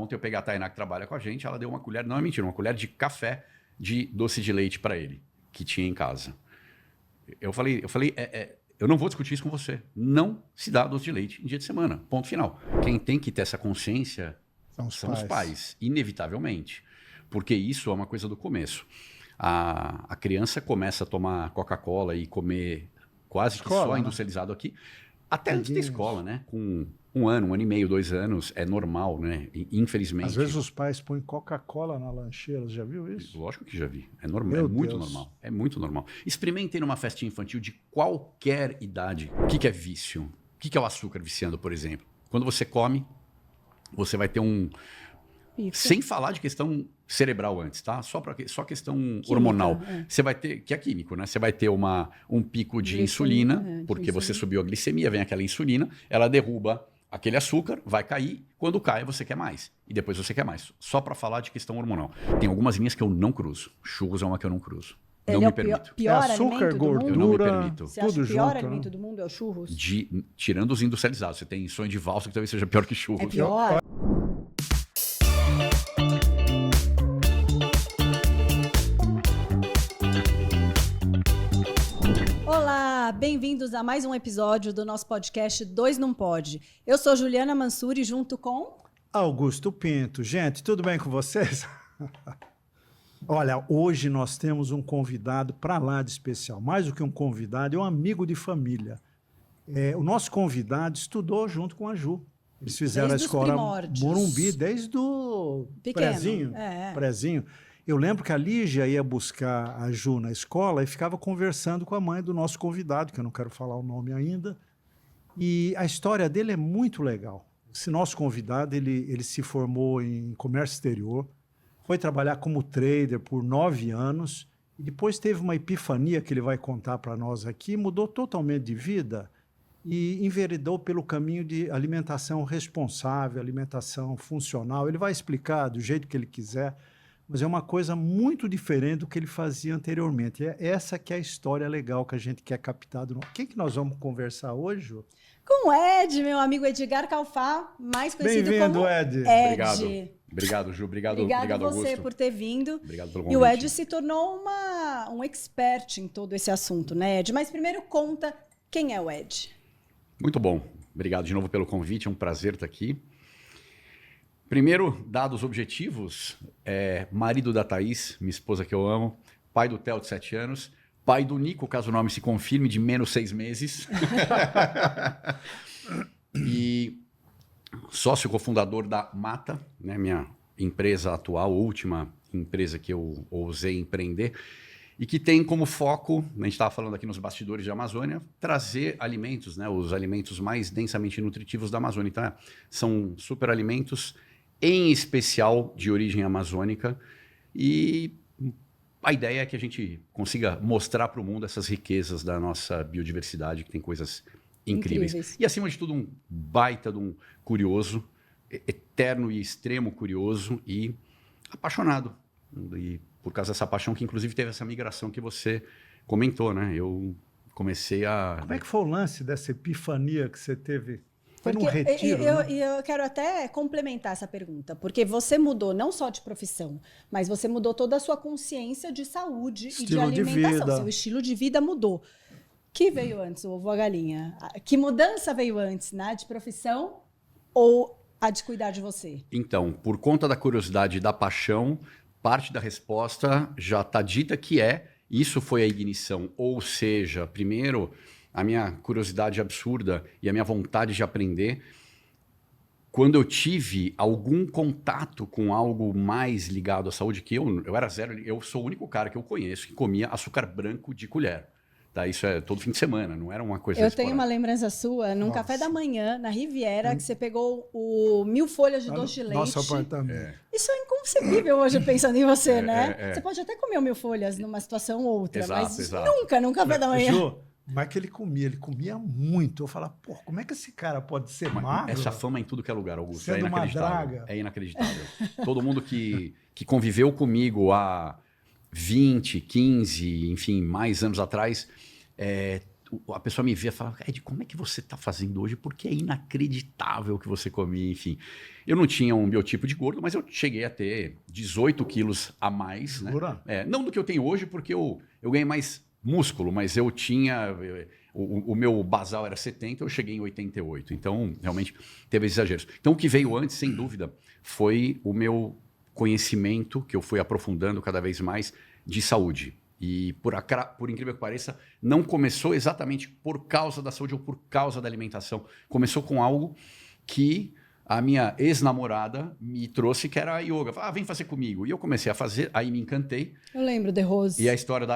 ontem eu peguei a Tainá que trabalha com a gente, ela deu uma colher, não é mentira, uma colher de café de doce de leite para ele, que tinha em casa. Eu falei, eu não vou discutir isso com você. Não se dá doce de leite em dia de semana. Ponto final. Quem tem que ter essa consciência são os pais, inevitavelmente. Porque isso é uma coisa do começo. A criança começa a tomar Coca-Cola e comer quase que só industrializado aqui, até antes da escola, né? Com 1 ano, 1 ano e meio, 2 anos, é normal, né? Infelizmente. Às vezes os pais põem Coca-Cola na lancheira, já viu isso? Lógico que já vi. É normal, é muito normal. É muito normal. Experimentem numa festinha infantil de qualquer idade. O que é vício? O que é o açúcar viciando, por exemplo? Quando você come, você vai ter um... Sem falar de questão cerebral antes, tá? Só questão química, hormonal. Você vai ter, que é químico, né? Você vai ter um pico de insulina, porque você subiu a glicemia, vem aquela insulina, ela derruba aquele açúcar, vai cair, quando cai você quer mais. E depois você quer mais. Só para falar de questão hormonal. Tem algumas linhas que eu não cruzo. Churros é uma que eu não cruzo. Não me permito. Pior açúcar, gordura, eu não me permito. Você acha que o pior alimento do mundo é o churros? Tirando os industrializados. Você tem sonho de valsa que talvez seja pior que churros. É pior? Olá, bem-vindos a mais um episódio do nosso podcast Dois Não Pode. Eu sou Juliana Mansuri, junto com... Augusto Pinto. Gente, tudo bem com vocês? Olha, hoje nós temos um convidado para lá de especial. Mais do que um convidado, é um amigo de família. O nosso convidado estudou junto com a Ju. Eles fizeram desde a escola Morumbi desde o pequeno, prezinho. Eu lembro que a Lígia ia buscar a Ju na escola e ficava conversando com a mãe do nosso convidado, que eu não quero falar o nome ainda. E a história dele é muito legal. Esse nosso convidado, ele se formou em comércio exterior, foi trabalhar como trader por 9 anos, e depois teve uma epifania que ele vai contar para nós aqui, mudou totalmente de vida e enveredou pelo caminho de alimentação responsável, alimentação funcional. Ele vai explicar do jeito que ele quiser, mas é uma coisa muito diferente do que ele fazia anteriormente. É essa que é a história legal que a gente quer captar. Quem que nós vamos conversar hoje, Ju? Com o Ed, meu amigo Edgar Calfá, mais conhecido como Ed. Obrigado, Ju. Obrigado, você Augusto. por ter vindo. Obrigado pelo convite. E o Ed se tornou um expert em todo esse assunto, né, Ed? Mas primeiro conta quem é o Ed. Muito bom. Obrigado de novo pelo convite. É um prazer estar aqui. Primeiro, dados objetivos, marido da Thaís, minha esposa que eu amo, pai do Theo de 7 anos, pai do Nico, caso o nome se confirme, de menos 6 meses. E sócio cofundador da Mata, né, minha empresa atual, última empresa que eu ousei empreender, e que tem como foco, a gente estava falando aqui nos bastidores de Amazônia, trazer alimentos, né, os alimentos mais densamente nutritivos da Amazônia. Então, são super alimentos, em especial de origem amazônica, e a ideia é que a gente consiga mostrar para o mundo essas riquezas da nossa biodiversidade, que tem coisas incríveis. E, acima de tudo, um baita de um curioso, eterno e extremo curioso e apaixonado. E por causa dessa paixão que, inclusive, teve essa migração que você comentou, né? Eu comecei a... Como é que foi o lance dessa epifania que você teve? Foi num retiro, eu quero até complementar essa pergunta, porque você mudou não só de profissão, mas você mudou toda a sua consciência de saúde e de alimentação. Seu estilo de vida mudou. Que veio antes, o ovo ou a galinha? Que mudança veio antes, né? De profissão ou a de cuidar de você? Então, por conta da curiosidade e da paixão, parte da resposta já está dita que isso foi a ignição. Ou seja, primeiro, a minha curiosidade absurda e a minha vontade de aprender, quando eu tive algum contato com algo mais ligado à saúde, que eu era zero, eu sou o único cara que eu conheço que comia açúcar branco de colher. Tá, isso é todo fim de semana, não era uma coisa... Eu tenho uma lembrança sua, num café da manhã, na Riviera, que você pegou 1000 folhas de doce de leite. Nosso apartamento. Isso é inconcebível hoje, pensando em você, né? Você pode até comer 1000 folhas numa situação ou outra, mas nunca, num café da manhã. Ju, mas que ele comia muito. Eu falava, pô, como é que esse cara pode ser magro? Essa fama em tudo que é lugar, Augusto, sendo é inacreditável. Uma draga. É inacreditável. Todo mundo que conviveu comigo há 20, 15, enfim, mais anos atrás, a pessoa me via e falava, Ed, como é que você está fazendo hoje? Porque é inacreditável o que você comia, enfim. Eu não tinha um biotipo de gordo, mas eu cheguei a ter 18 quilos a mais. Né? Não do que eu tenho hoje, porque eu ganhei mais músculo, mas eu tinha... O meu basal era 70, eu cheguei em 88. Então, realmente, teve exageros. Então, o que veio antes, sem dúvida, foi o meu conhecimento, que eu fui aprofundando cada vez mais, de saúde. E, por incrível que pareça, não começou exatamente por causa da saúde ou por causa da alimentação. Começou com algo que a minha ex-namorada me trouxe, que era a yoga. Falei, vem fazer comigo. E eu comecei a fazer, aí me encantei. Eu lembro de Rose. E a história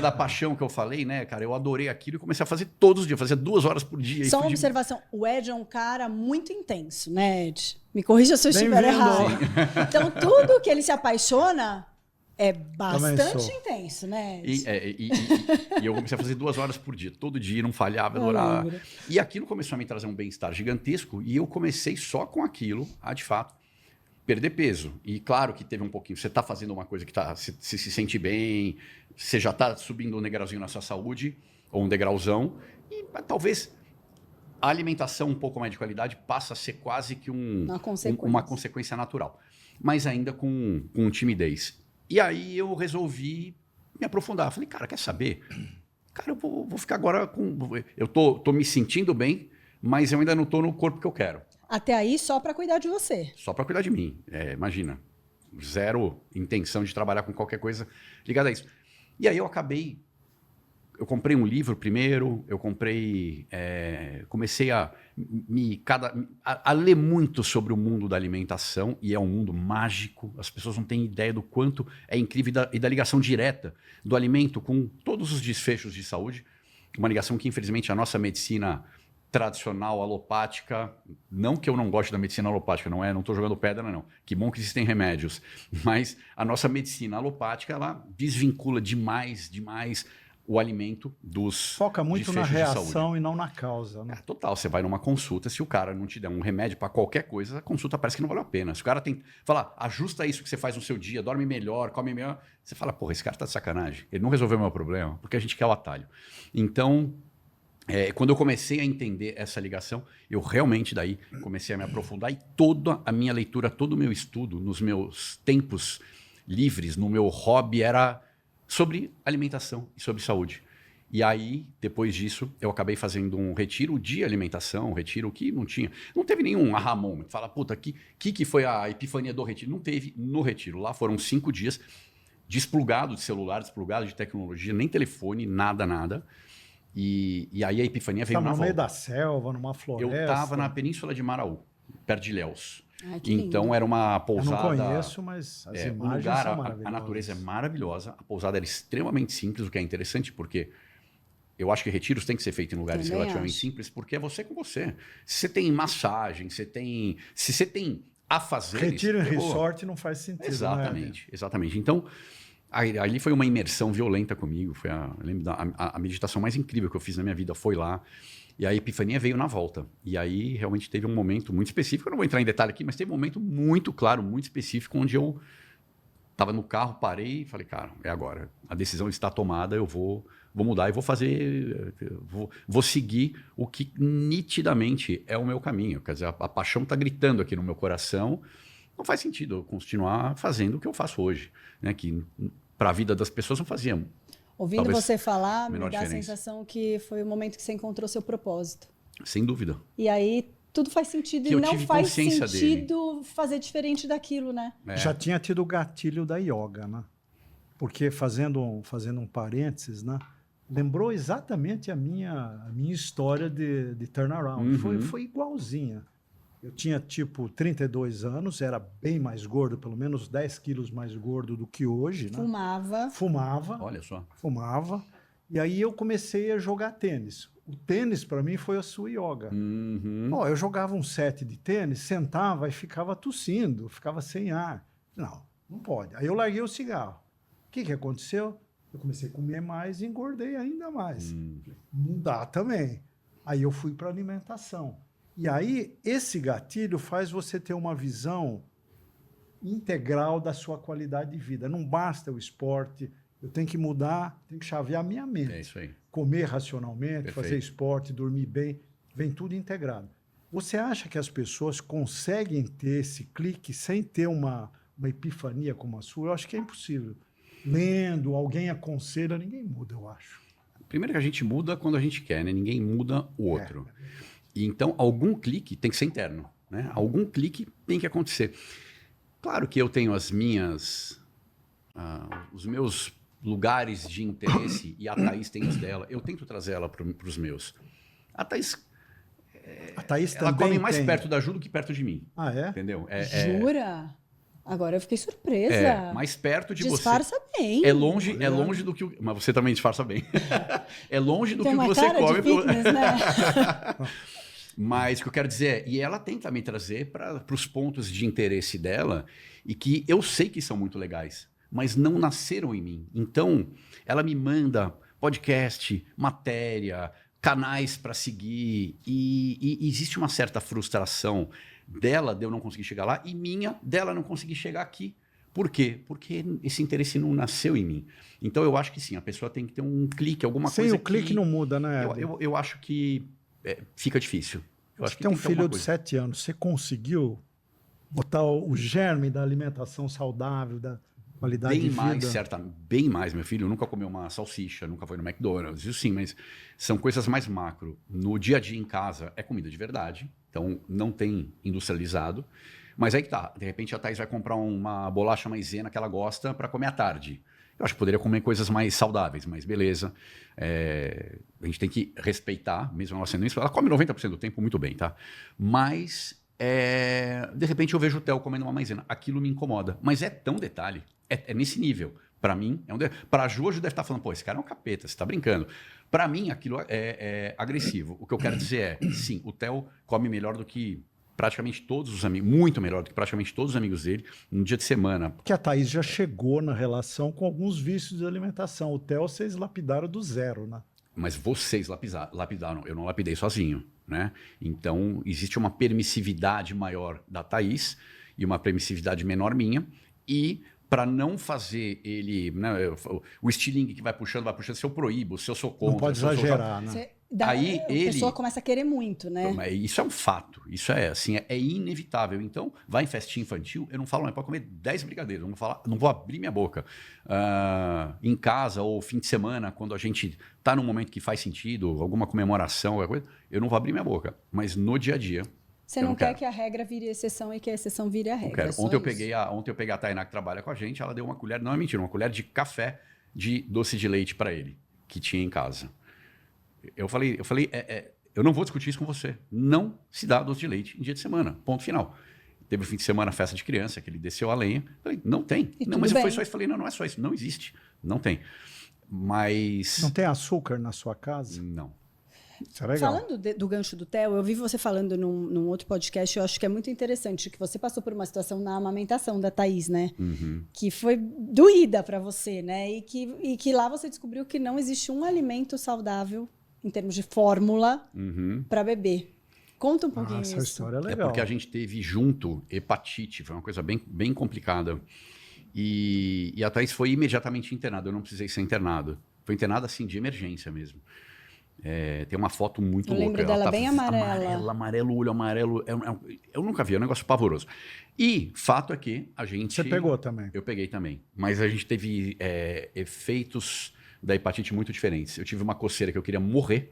da paixão que eu falei, né, cara? Eu adorei aquilo e comecei a fazer todos os dias, fazia 2 horas por dia. Só uma observação, o Ed é um cara muito intenso, né, Ed? Me corrija se eu estiver errado. Então, tudo que ele se apaixona... É bastante intenso, né? E eu comecei a fazer 2 horas por dia, todo dia, não falhava, adorava. E aquilo começou a me trazer um bem-estar gigantesco e eu comecei só com aquilo, de fato, perder peso. E claro que teve um pouquinho, você está fazendo uma coisa que se sente bem, você já está subindo um degrauzinho na sua saúde, ou um degrauzão, e talvez a alimentação um pouco mais de qualidade passa a ser quase que uma consequência natural, mas ainda com timidez. E aí eu resolvi me aprofundar. Falei, cara, quer saber? Cara, eu vou ficar agora com... Eu tô me sentindo bem, mas eu ainda não tô no corpo que eu quero. Até aí só para cuidar de você. Só para cuidar de mim. Imagina, 0 intenção de trabalhar com qualquer coisa ligada a isso. E aí eu comprei um livro primeiro, comecei a ler muito sobre o mundo da alimentação, e é um mundo mágico, as pessoas não têm ideia do quanto é incrível e da ligação direta do alimento com todos os desfechos de saúde, uma ligação que infelizmente a nossa medicina tradicional, alopática, não que eu não goste da medicina alopática, não estou jogando pedra, não, que bom que existem remédios, mas a nossa medicina alopática, ela desvincula demais o alimento dos foca muito na reação e não na causa. Né? Total, você vai numa consulta, se o cara não te der um remédio para qualquer coisa, a consulta parece que não valeu a pena. Se o cara tem falar, ajusta isso que você faz no seu dia, dorme melhor, come melhor, você fala, porra, esse cara tá de sacanagem. Ele não resolveu o meu problema, porque a gente quer o atalho. Então, quando eu comecei a entender essa ligação, eu realmente daí comecei a me aprofundar e toda a minha leitura, todo o meu estudo, nos meus tempos livres, no meu hobby, era sobre alimentação e sobre saúde. E aí, depois disso, eu acabei fazendo um retiro de alimentação, um retiro que não teve nenhum aha moment. Fala, puta, que foi a epifania do retiro? Não teve no retiro. Lá foram 5 dias desplugado de celular, desplugado de tecnologia, nem telefone, nada. E aí a epifania veio na volta. No meio da selva, numa floresta? Eu estava na Península de Maraú, perto de Ilhéus. Então era uma pousada... Eu não conheço, mas as imagens são maravilhosas. A natureza é maravilhosa, a pousada era extremamente simples, o que é interessante, porque eu acho que retiros têm que ser feitos em lugares relativamente simples, porque é você com você. Se você tem massagem, se você tem a fazer... Retiro em resort não faz sentido. Exatamente. Então, ali foi uma imersão violenta comigo. Eu lembro a meditação mais incrível que eu fiz na minha vida foi lá. E a epifania veio na volta. E aí realmente teve um momento muito específico, eu não vou entrar em detalhe aqui, mas teve um momento muito claro, muito específico, onde eu estava no carro, parei e falei, cara, é agora. A decisão está tomada, eu vou mudar e vou fazer, vou seguir o que nitidamente é o meu caminho. Quer dizer, a paixão está gritando aqui no meu coração. Não faz sentido eu continuar fazendo o que eu faço hoje, né? Que para a vida das pessoas não fazia. Ouvindo você falar, me dá a sensação que foi o momento que você encontrou seu propósito. Sem dúvida. E aí tudo faz sentido e não faz sentido fazer diferente daquilo, né? Já tinha tido o gatilho da yoga, né? Porque fazendo um parênteses, né? Lembrou exatamente a minha história de turnaround. Foi igualzinha. Eu tinha, 32 anos, era bem mais gordo, pelo menos 10 quilos mais gordo do que hoje. Né? Fumava. Olha só. Fumava. E aí eu comecei a jogar tênis. O tênis, para mim, foi a sua yoga. Eu jogava um set de tênis, sentava e ficava tossindo, ficava sem ar. Não pode. Aí eu larguei o cigarro. O que aconteceu? Eu comecei a comer mais e engordei ainda mais. Não dá também. Aí eu fui para a alimentação. E aí, esse gatilho faz você ter uma visão integral da sua qualidade de vida. Não basta o esporte, Eu tenho que mudar, tenho que chavear a minha mente. É isso aí. Comer racionalmente, Perfeito. fazer esporte, dormir bem, vem tudo integrado. Você acha que as pessoas conseguem ter esse clique sem ter uma epifania como a sua? Eu acho que é impossível. Lendo, alguém aconselha, ninguém muda, eu acho. Primeiro que a gente muda quando a gente quer, né? Ninguém muda o outro. E então, algum clique tem que ser interno, né? Algum clique tem que acontecer. Claro que eu tenho as minhas... os meus lugares de interesse e a Thaís tem os dela. Eu tento trazer ela para os meus. A Thaís ela come mais perto da Ju do que perto de mim. Ah, é? Entendeu? Jura? Agora eu fiquei surpresa. Mais perto de Disfarça você. bem. É longe do que... Mas você também disfarça bem. É longe do Tem que uma você cara come. de fitness, né? Mas o que eu quero dizer é... E ela tem também trazer para os pontos de interesse dela e que eu sei que são muito legais, mas não nasceram em mim. Então, ela me manda podcast, matéria, canais para seguir e existe uma certa frustração dela de eu não conseguir chegar lá e minha dela não conseguir chegar aqui. Por quê? Porque esse interesse não nasceu em mim. Então eu acho que sim, a pessoa tem que ter um clique, alguma coisa. Sem o clique não muda, né? Eu acho que fica difícil. Você tem um filho de 7 anos, você conseguiu botar o germe da alimentação saudável, da qualidade de vida? Bem mais. Meu filho nunca comeu uma salsicha, nunca foi no McDonald's, isso sim, mas são coisas mais macro. No dia a dia em casa é comida de verdade, então não tem industrializado. Mas aí que tá, de repente a Thaís vai comprar uma bolacha maisena que ela gosta para comer à tarde. Eu acho que poderia comer coisas mais saudáveis, mas beleza. A gente tem que respeitar, mesmo ela sendo isso. Ela come 90% do tempo muito bem, tá? Mas, de repente, eu vejo o Theo comendo uma maisena. Aquilo me incomoda. Mas é tão detalhe. É nesse nível. Para mim, para a Ju, deve estar falando, pô, esse cara é um capeta, você está brincando. Para mim, aquilo é agressivo. O que eu quero dizer é, sim, o Theo come melhor do que praticamente todos os amigos, muito melhor do que praticamente todos os amigos dele, no dia de semana. Porque a Thaís já chegou na relação com alguns vícios de alimentação. O Theo vocês lapidaram do zero, né? Mas vocês lapidaram, eu não lapidei sozinho, né? Então, existe uma permissividade maior da Thaís e uma permissividade menor minha, e para não fazer ele, né, o estilingue que vai puxando, se eu proíbo, se eu sou contra... Não pode exagerar, né? Aí a pessoa começa a querer muito, né? Isso é um fato, isso é inevitável. Então, vai em festinha infantil, eu não falo, mas pode comer 10 brigadeiros, não vou abrir minha boca. Em casa ou fim de semana, quando a gente está num momento que faz sentido, alguma comemoração, alguma coisa, eu não vou abrir minha boca. Mas no dia a dia... Você não quer que a regra vire exceção e que a exceção vire a regra. Ontem eu peguei a Tainá, que trabalha com a gente, ela deu uma colher, não é mentira, uma colher de café de doce de leite para ele, que tinha em casa. Eu falei, eu não vou discutir isso com você. Não se dá doce de leite em dia de semana. Ponto final. Teve o fim de semana, festa de criança, que ele desceu a lenha. Falei, não tem. Não, mas foi só isso. Falei, não é só isso. Não existe. Não tem. Mas... Não tem açúcar na sua casa? Não. Isso é legal. Falando do gancho do Theo, eu vi você falando num outro podcast, eu acho que é muito interessante, que você passou por uma situação na amamentação da Thaís, né? Uhum. Que foi doída para você, né? E que lá você descobriu que não existe um alimento saudável em termos de fórmula para bebê. Conta um pouquinho isso. Essa história é legal. É porque a gente teve junto hepatite, foi uma coisa bem, bem complicada. E a Thaís foi imediatamente internada, eu não precisei ser internado. Foi internada assim, de emergência mesmo. Tem uma foto muito louca. Eu lembro dela bem amarela. Amarelo, olho amarelo. Eu nunca vi, é um negócio pavoroso. E fato é que a gente... Você pegou também? Eu peguei também. Mas a gente teve efeitos da hepatite muito diferentes. Eu tive uma coceira que eu queria morrer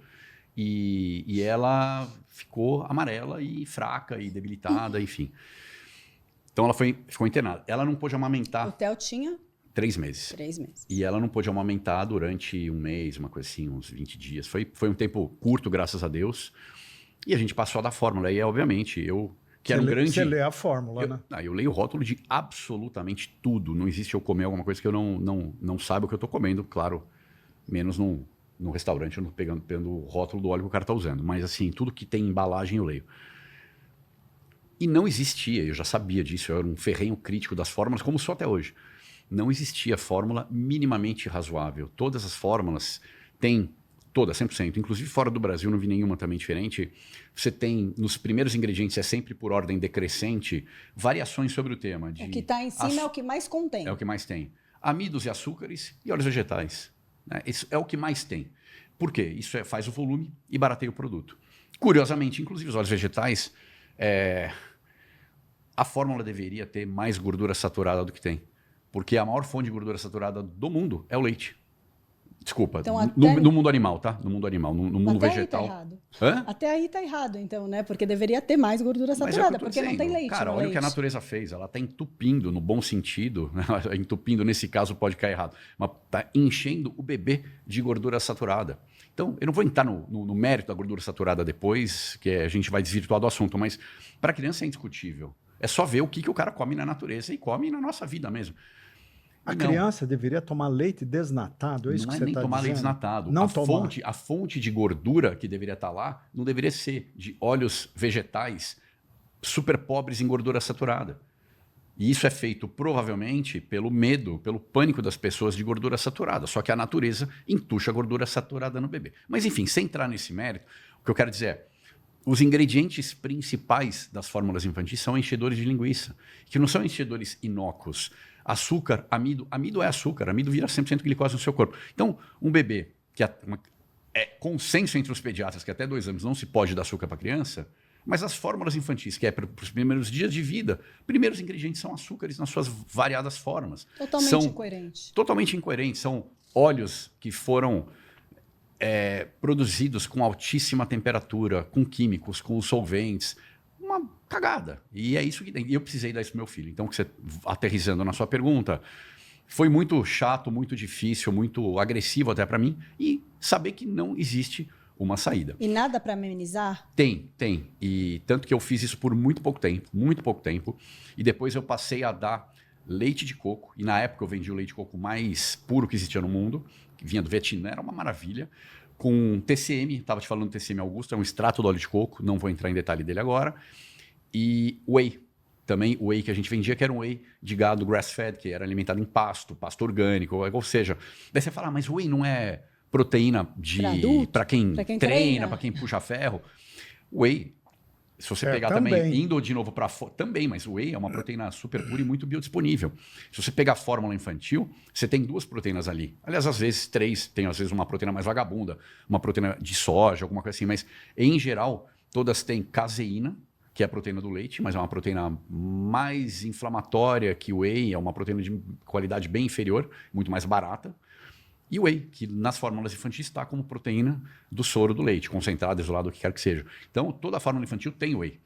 e ela ficou amarela e fraca e debilitada, enfim. Então ela ficou internada. Ela não pôde amamentar... O Theo tinha? 3 meses. 3 meses. E ela não pôde amamentar durante um mês, uma coisa assim, uns 20 dias. Foi um tempo curto, graças a Deus. E a gente passou a dar fórmula. E, obviamente, eu... Você lê a fórmula, né? Eu leio o rótulo de absolutamente tudo. Não existe eu comer alguma coisa que eu não saiba o que eu estou comendo. Claro, menos no restaurante, eu não estou pegando o rótulo do óleo que o cara está usando. Mas, assim, tudo que tem embalagem eu leio. E não existia, eu já sabia disso. Eu era um ferrenho crítico das fórmulas, como sou até hoje. Não existia fórmula minimamente razoável. Todas as fórmulas têm, todas, 100%. Inclusive fora do Brasil, não vi nenhuma também diferente. Você tem, nos primeiros ingredientes, é sempre por ordem decrescente, variações sobre o tema. O que está em cima é o que mais contém. É o que mais tem. amidos e açúcares e óleos vegetais. Né? Isso é o que mais tem. Por quê? Isso faz o volume e barateia o produto. Curiosamente, inclusive os óleos vegetais, a fórmula deveria ter mais gordura saturada do que tem. Porque a maior fonte de gordura saturada do mundo é o leite. Desculpa, então, no mundo animal, tá? No mundo animal, no mundo vegetal. Aí tá errado. Até aí tá errado, então, né? Porque deveria ter mais gordura saturada, porque não tem leite. Cara, olha o que a natureza fez. Ela tá entupindo, no bom sentido, né? Entupindo, nesse caso, pode cair errado, mas tá enchendo o bebê de gordura saturada. Então, eu não vou entrar no mérito da gordura saturada depois, que a gente vai desvirtuar do assunto, mas para a criança é indiscutível. É só ver o que o cara come na natureza e come na nossa vida mesmo. A criança deveria tomar leite desnatado, é isso que você está dizendo? Não é nem tomar leite desnatado. Não a fonte de gordura que deveria estar lá não deveria ser de óleos vegetais super pobres em gordura saturada. E isso é feito provavelmente pelo medo, pelo pânico das pessoas de gordura saturada. Só que a natureza entuxa a gordura saturada no bebê. Mas enfim, sem entrar nesse mérito, o que eu quero dizer é, os ingredientes principais das fórmulas infantis são enchedores de linguiça, que não são enchedores inócuos. Açúcar, amido é açúcar, amido vira 100% glicose no seu corpo. Então, um bebê que é consenso entre os pediatras que até 2 anos não se pode dar açúcar para criança, mas as fórmulas infantis, que é para os primeiros dias de vida, primeiros ingredientes são açúcares nas suas variadas formas. Totalmente incoerente. Totalmente incoerentes. São óleos que foram produzidos com altíssima temperatura, com químicos, com solventes. Uma cagada. E é isso que tem. E eu precisei dar isso pro meu filho. Então, você, aterrissando na sua pergunta, foi muito chato, muito difícil, muito agressivo até para mim. E saber que não existe uma saída. E nada para amenizar? Tem. E tanto que eu fiz isso por muito pouco tempo. E depois eu passei a dar leite de coco. E na época eu vendi o leite de coco mais puro que existia no mundo, que vinha do Vietnã, era uma maravilha. Com TCM, estava te falando do TCM Augusto, é um extrato do óleo de coco, não vou entrar em detalhe dele agora. E whey, também o whey que a gente vendia, que era um whey de gado grass-fed, que era alimentado em pasto orgânico, ou seja, daí você fala, mas whey não é proteína para quem treina, para quem puxa ferro? Whey, se você pegar também, indo de novo para fora, também, mas o whey é uma proteína super pura e muito biodisponível. Se você pegar a fórmula infantil, você tem 2 proteínas ali. Aliás, às vezes 3, tem às vezes uma proteína mais vagabunda, uma proteína de soja, alguma coisa assim, mas em geral, todas têm caseína, que é a proteína do leite, mas é uma proteína mais inflamatória que o whey, é uma proteína de qualidade bem inferior, muito mais barata. E o whey, que nas fórmulas infantis está como proteína do soro do leite, concentrado, isolado, o que quer que seja. Então, toda a fórmula infantil tem whey.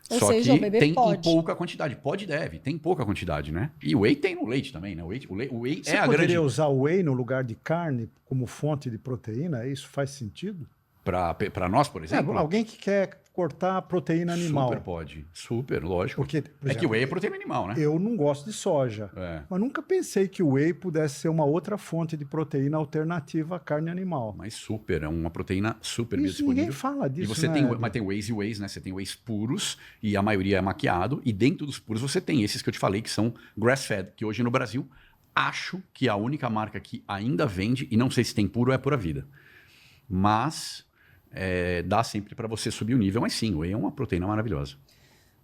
Só que o bebê tem pode. Em pouca quantidade. Pode e deve, tem pouca quantidade, né? E o whey tem no leite também, né? O whey Você poderia usar o whey no lugar de carne como fonte de proteína? Isso faz sentido? Para nós, por exemplo? Alguém que quer cortar a proteína animal. Super pode. Super, lógico. Porque, por exemplo, que o whey é proteína animal, né? Eu não gosto de soja. Mas nunca pensei que o whey pudesse ser uma outra fonte de proteína alternativa à carne animal. Mas super, é uma proteína super Isso, biodisponível. ninguém fala disso, E você né? mas tem wheys e wheys, né? Você tem wheys puros e a maioria é maquiado. E dentro dos puros você tem esses que eu te falei, que são grass-fed, que hoje no Brasil, acho que a única marca que ainda vende, e não sei se tem puro, é a Pura Vida. Mas dá sempre para você subir o nível. Mas sim, o whey é uma proteína maravilhosa.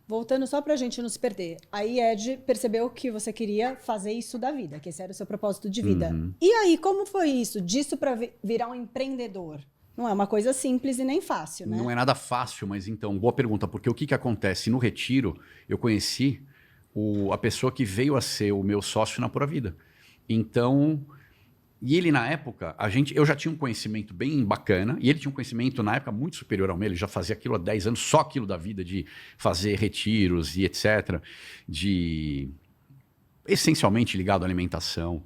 Voltando só para a gente não se perder. Aí Ed percebeu que você queria fazer isso da vida, que esse era o seu propósito de vida. E aí, como foi isso? Disso para virar um empreendedor? Não é uma coisa simples e nem fácil, né? Não é nada fácil, mas então, boa pergunta, porque o que acontece? No retiro, eu conheci a pessoa que veio a ser o meu sócio na Pura Vida. Então, e ele na época, eu já tinha um conhecimento bem bacana, e ele tinha um conhecimento na época muito superior ao meu, ele já fazia aquilo há 10 anos, só aquilo da vida, de fazer retiros e etc., essencialmente ligado à alimentação.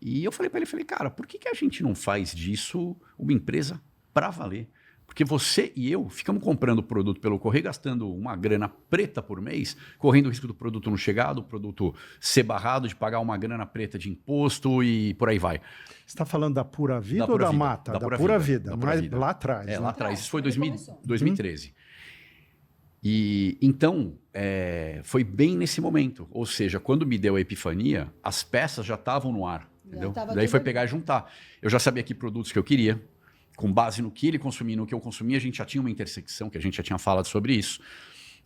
E eu falei para ele, cara, por que a gente não faz disso uma empresa para valer? Porque você e eu ficamos comprando produto pelo correio, gastando uma grana preta por mês, correndo o risco do produto não chegar, do produto ser barrado, de pagar uma grana preta de imposto e por aí vai. Você está falando da Pura Vida ou da Mata? Da Pura Vida, mas lá atrás. Lá atrás, isso foi 2013. E então, foi bem nesse momento. Ou seja, quando me deu a epifania, as peças já estavam no ar. Entendeu? Daí foi pegar e juntar. Eu já sabia que produtos que eu queria, com base no que ele consumia e no que eu consumia, a gente já tinha uma intersecção, que a gente já tinha falado sobre isso.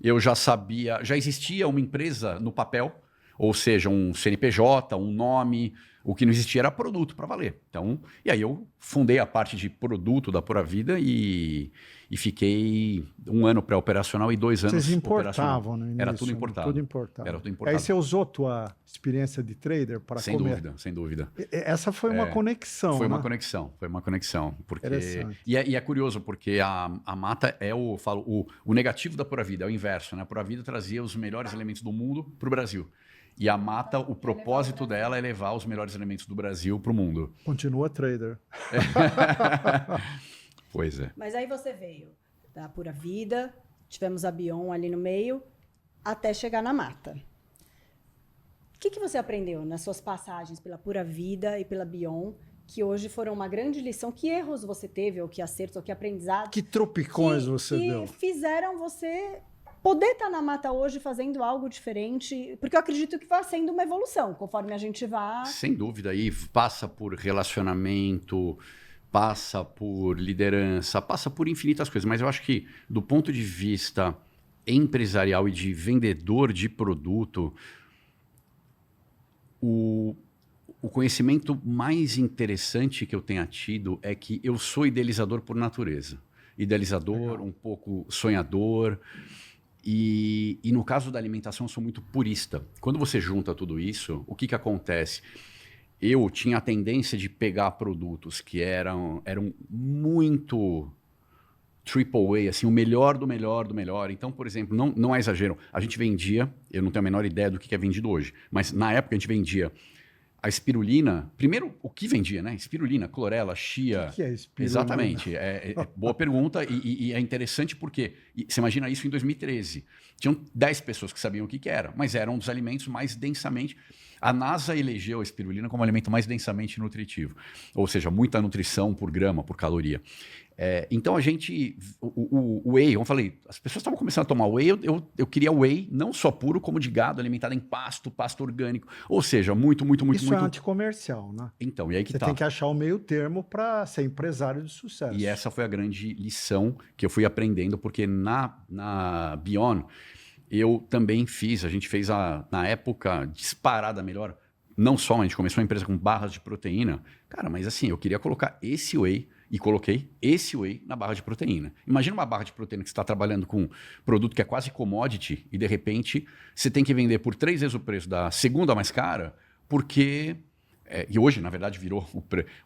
Eu já sabia, já existia uma empresa no papel, ou seja, um CNPJ, um nome. O que não existia era produto para valer. Então, e aí eu fundei a parte de produto da Pura Vida e fiquei 1 ano pré-operacional e 2 anos Vocês operacional. importavam no início? Era tudo importado. Tudo importado. Era tudo importado. Aí você usou tua experiência de trader para Sem dúvida, sem dúvida. Essa foi uma conexão, Foi né? uma conexão, foi uma conexão. Porque... Interessante. E é curioso, porque a Mata é o negativo da Pura Vida, é o inverso, né? A Pura Vida trazia os melhores elementos do mundo para o Brasil. E a Mata, o propósito dela é levar os melhores elementos do Brasil para o mundo. Continua trader. Pois é. Mas aí você veio da Pura Vida, tivemos a Bion ali no meio, até chegar na Mata. O que você aprendeu nas suas passagens pela Pura Vida e pela Bion, que hoje foram uma grande lição? Que erros você teve, ou que acertos, ou que aprendizados? Que tropicões você deu? Que fizeram você poder estar na Mata hoje fazendo algo diferente, porque eu acredito que vai sendo uma evolução, conforme a gente vá... Sem dúvida, aí passa por relacionamento, passa por liderança, passa por infinitas coisas, mas eu acho que do ponto de vista empresarial e de vendedor de produto, o conhecimento mais interessante que eu tenha tido é que eu sou idealizador por natureza. Idealizador, um pouco sonhador. E no caso da alimentação, eu sou muito purista. Quando você junta tudo isso, o que acontece? Eu tinha a tendência de pegar produtos que eram muito triple A, assim, o melhor do melhor do melhor. Então, por exemplo, não é exagero, a gente vendia, eu não tenho a menor ideia do que é vendido hoje, mas na época a gente vendia a espirulina. Primeiro, o que vendia, né? Espirulina, clorela, chia. O que é espirulina? Exatamente. Boa pergunta e é interessante porque você imagina isso em 2013. Tinham 10 pessoas que sabiam o que era, mas eram um dos alimentos mais densamente... A NASA elegeu a espirulina como o alimento mais densamente nutritivo. Ou seja, muita nutrição por grama, por caloria. Então a gente... O whey, como eu falei, as pessoas estavam começando a tomar whey, eu queria whey não só puro, como de gado, alimentado em pasto orgânico. Ou seja, muito... Isso é anticomercial, né? Então, e aí que Você tem que achar o meio termo para ser empresário de sucesso. E essa foi a grande lição que eu fui aprendendo, porque na Bion eu também fiz, a gente fez na época disparada melhor, não só, a gente começou a empresa com barras de proteína, cara, mas assim, eu queria colocar esse whey e coloquei esse whey na barra de proteína. Imagina uma barra de proteína que você está trabalhando com um produto que é quase commodity e de repente você tem que vender por 3 vezes o preço da segunda mais cara, porque... e hoje, na verdade, virou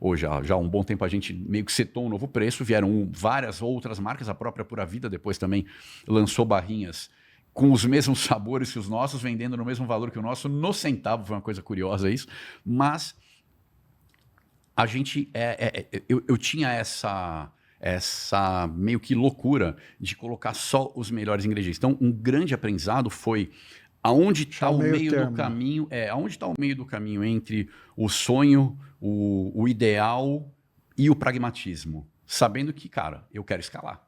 hoje, já há um bom tempo a gente meio que setou um novo preço, vieram várias outras marcas, a própria Pura Vida depois também lançou barrinhas com os mesmos sabores que os nossos, vendendo no mesmo valor que o nosso, no centavo, foi uma coisa curiosa isso, mas a gente, eu tinha essa meio que loucura de colocar só os melhores ingredientes. Então, um grande aprendizado foi aonde está o meio do caminho, aonde está o meio do caminho entre o sonho, o ideal e o pragmatismo, sabendo que, cara, eu quero escalar.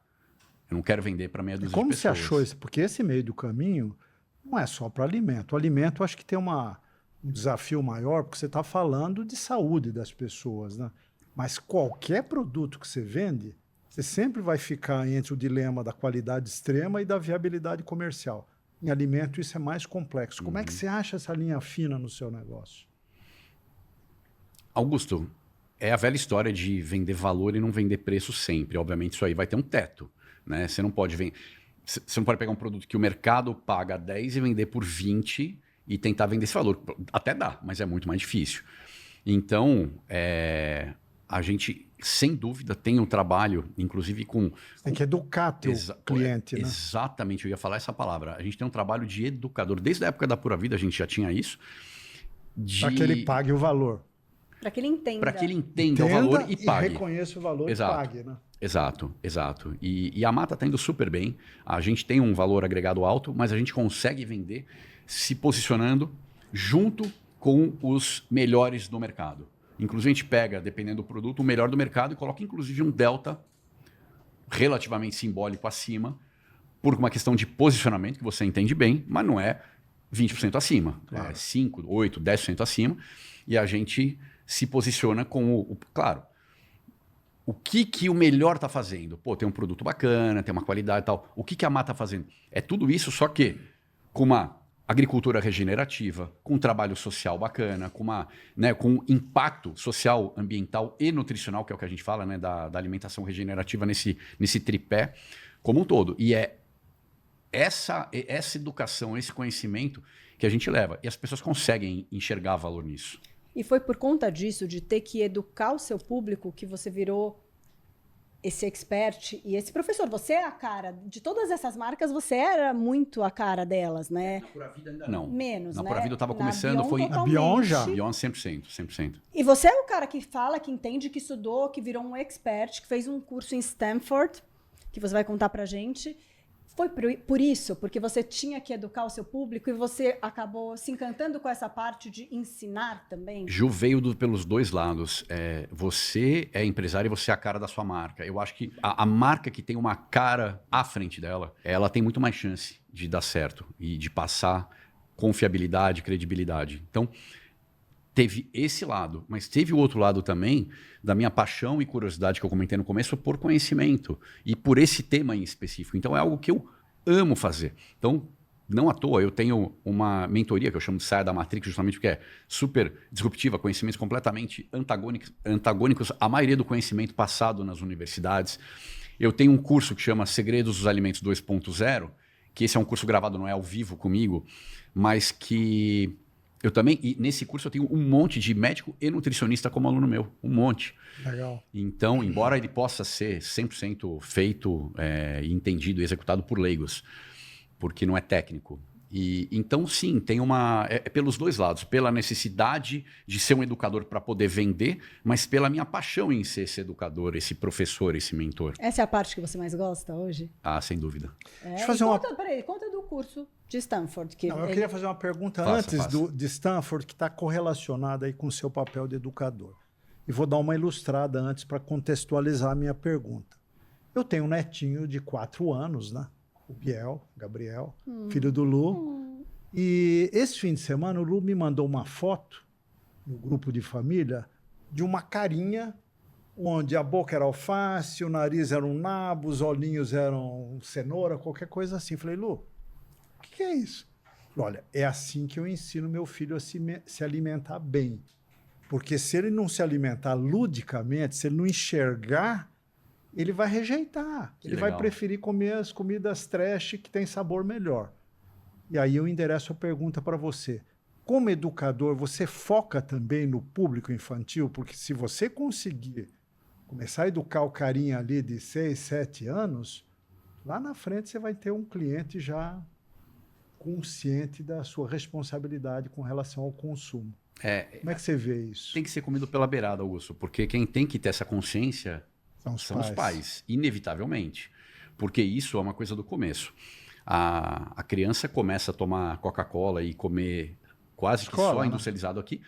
Eu não quero vender para meia dúzia de pessoas. Como você achou isso? Porque esse meio do caminho não é só para alimento. O alimento, eu acho que tem um desafio maior, porque você está falando de saúde das pessoas, né? Mas qualquer produto que você vende, você sempre vai ficar entre o dilema da qualidade extrema e da viabilidade comercial. Em alimento, isso é mais complexo. Como é que você acha essa linha fina no seu negócio? Augusto, é a velha história de vender valor e não vender preço sempre. Obviamente, isso aí vai ter um teto. Né? Você não pode pegar um produto que o mercado paga 10 e vender por 20 e tentar vender esse valor. Até dá, mas é muito mais difícil. Então, a gente, sem dúvida, tem um trabalho, inclusive com... Tem que educar teu cliente, né? Exatamente, eu ia falar essa palavra. A gente tem um trabalho de educador. Desde a época da Pura Vida a gente já tinha isso. Para que ele pague o valor. Para que ele entenda. Para que ele entenda o valor e pague. E reconheça o valor. Exato. E pague, né? Exato. E a Mata está indo super bem. A gente tem um valor agregado alto, mas a gente consegue vender se posicionando junto com os melhores do mercado. Inclusive, a gente pega, dependendo do produto, o melhor do mercado e coloca, inclusive, um delta relativamente simbólico acima, por uma questão de posicionamento, que você entende bem, mas não é 20% acima. Claro. É 5%, 8%, 10% acima. E a gente se posiciona com claro, o que o melhor está fazendo? Pô, tem um produto bacana, tem uma qualidade e tal. O que a Mata está fazendo? É tudo isso, só que com uma agricultura regenerativa, com trabalho social bacana, com impacto social, ambiental e nutricional, que é o que a gente fala, né, da alimentação regenerativa nesse tripé como um todo. E é essa educação, esse conhecimento que a gente leva. E as pessoas conseguem enxergar valor nisso. E foi por conta disso, de ter que educar o seu público, que você virou esse expert e esse professor. Você é a cara de todas essas marcas, você era muito a cara delas, né? Na Pura Vida ainda não. Menos, Na né? Pura Vida eu estava Na começando, Bion, foi... A Bion já. Bion 100%. E você é o cara que fala, que entende, que estudou, que virou um expert, que fez um curso em Stanford, que você vai contar pra gente. Foi por isso, porque você tinha que educar o seu público e você acabou se encantando com essa parte de ensinar também? Ju veio pelos dois lados. Você é empresário e você é a cara da sua marca. Eu acho que a marca que tem uma cara à frente dela, ela tem muito mais chance de dar certo e de passar confiabilidade, credibilidade. Então, teve esse lado, mas teve o outro lado também da minha paixão e curiosidade que eu comentei no começo por conhecimento e por esse tema em específico. Então é algo que eu amo fazer. Então, não à toa, eu tenho uma mentoria que eu chamo de Saia da Matrix, justamente porque é super disruptiva, conhecimentos completamente antagônicos à maioria do conhecimento passado nas universidades. Eu tenho um curso que chama Segredos dos Alimentos 2.0, que esse é um curso gravado, não é ao vivo comigo, mas que... eu também, e nesse curso eu tenho um monte de médico e nutricionista como aluno meu, um monte. Legal. Então, embora ele possa ser 100% feito, entendido e executado por leigos, porque não é técnico. E então, sim, tem pelos dois lados, pela necessidade de ser um educador para poder vender, mas pela minha paixão em ser esse educador, esse professor, esse mentor. Essa é a parte que você mais gosta hoje? Ah, sem dúvida. Deixa eu fazer uma... conta do curso de Stanford. Eu queria fazer uma pergunta antes de Stanford, que está correlacionada aí com o seu papel de educador. E vou dar uma ilustrada antes para contextualizar a minha pergunta. Eu tenho um netinho de 4 anos, né? O Biel, Gabriel, filho do Lu. E esse fim de semana o Lu me mandou uma foto no grupo de família de uma carinha onde a boca era alface, o nariz era um nabo, os olhinhos eram cenoura, qualquer coisa assim. Falei, Lu, o que é isso? Olha, é assim que eu ensino meu filho a se alimentar bem. Porque se ele não se alimentar ludicamente, se ele não enxergar, ele vai rejeitar. Ele vai preferir comer as comidas trash que tem sabor melhor. E aí eu endereço a pergunta para você. Como educador, você foca também no público infantil? Porque se você conseguir começar a educar o carinha ali de 6, 7 anos, lá na frente você vai ter um cliente já consciente da sua responsabilidade com relação ao consumo. Como é que você vê isso? Tem que ser comido pela beirada, Augusto, porque quem tem que ter essa consciência são os pais, inevitavelmente. Porque isso é uma coisa do começo. A criança começa a tomar Coca-Cola e comer quase que só industrializado aqui,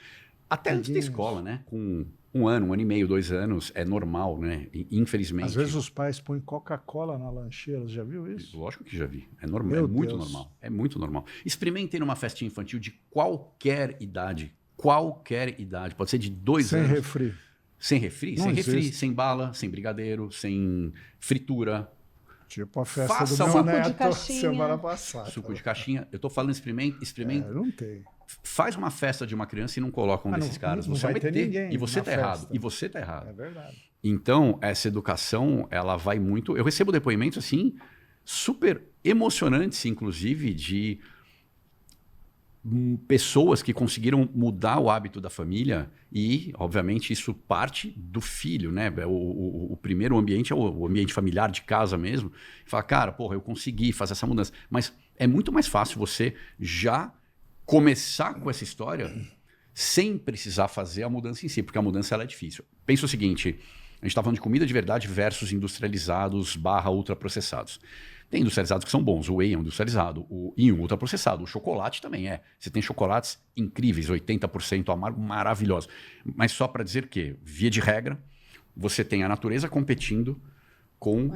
até antes da escola, né? Com 1 ano, 1 ano e meio, 2 anos, é normal, né? Infelizmente. Às vezes os pais põem Coca-Cola na lancheira, já viu isso? Lógico que já vi. É normal, muito normal. É muito normal. Experimentem numa festinha infantil de qualquer idade. Qualquer idade. Pode ser de 2 anos. Sem refri. Sem refri? Sem refri, sem bala, sem brigadeiro, sem fritura. Tipo a festa do meu neto semana passada. Suco de caixinha. Eu tô falando experimenta. Não tem. Faz uma festa de uma criança e não coloca um desses caras. Você vai ter ninguém. E você tá errado. E você tá errado. É verdade. Então, essa educação, ela vai muito... Eu recebo depoimentos, assim, super emocionantes, inclusive, de pessoas que conseguiram mudar o hábito da família e, obviamente, isso parte do filho, né? O primeiro ambiente é o ambiente familiar de casa mesmo. Fala, cara, porra, eu consegui fazer essa mudança. Mas é muito mais fácil você já começar com essa história sem precisar fazer a mudança em si, porque a mudança ela é difícil. Pensa o seguinte, a gente está falando de comida de verdade versus industrializados / ultraprocessados. Tem industrializados que são bons, o whey é um industrializado, o ultraprocessado, o chocolate também é. Você tem chocolates incríveis, 80% amargo, maravilhosos. Mas só para dizer que, via de regra, você tem a natureza competindo com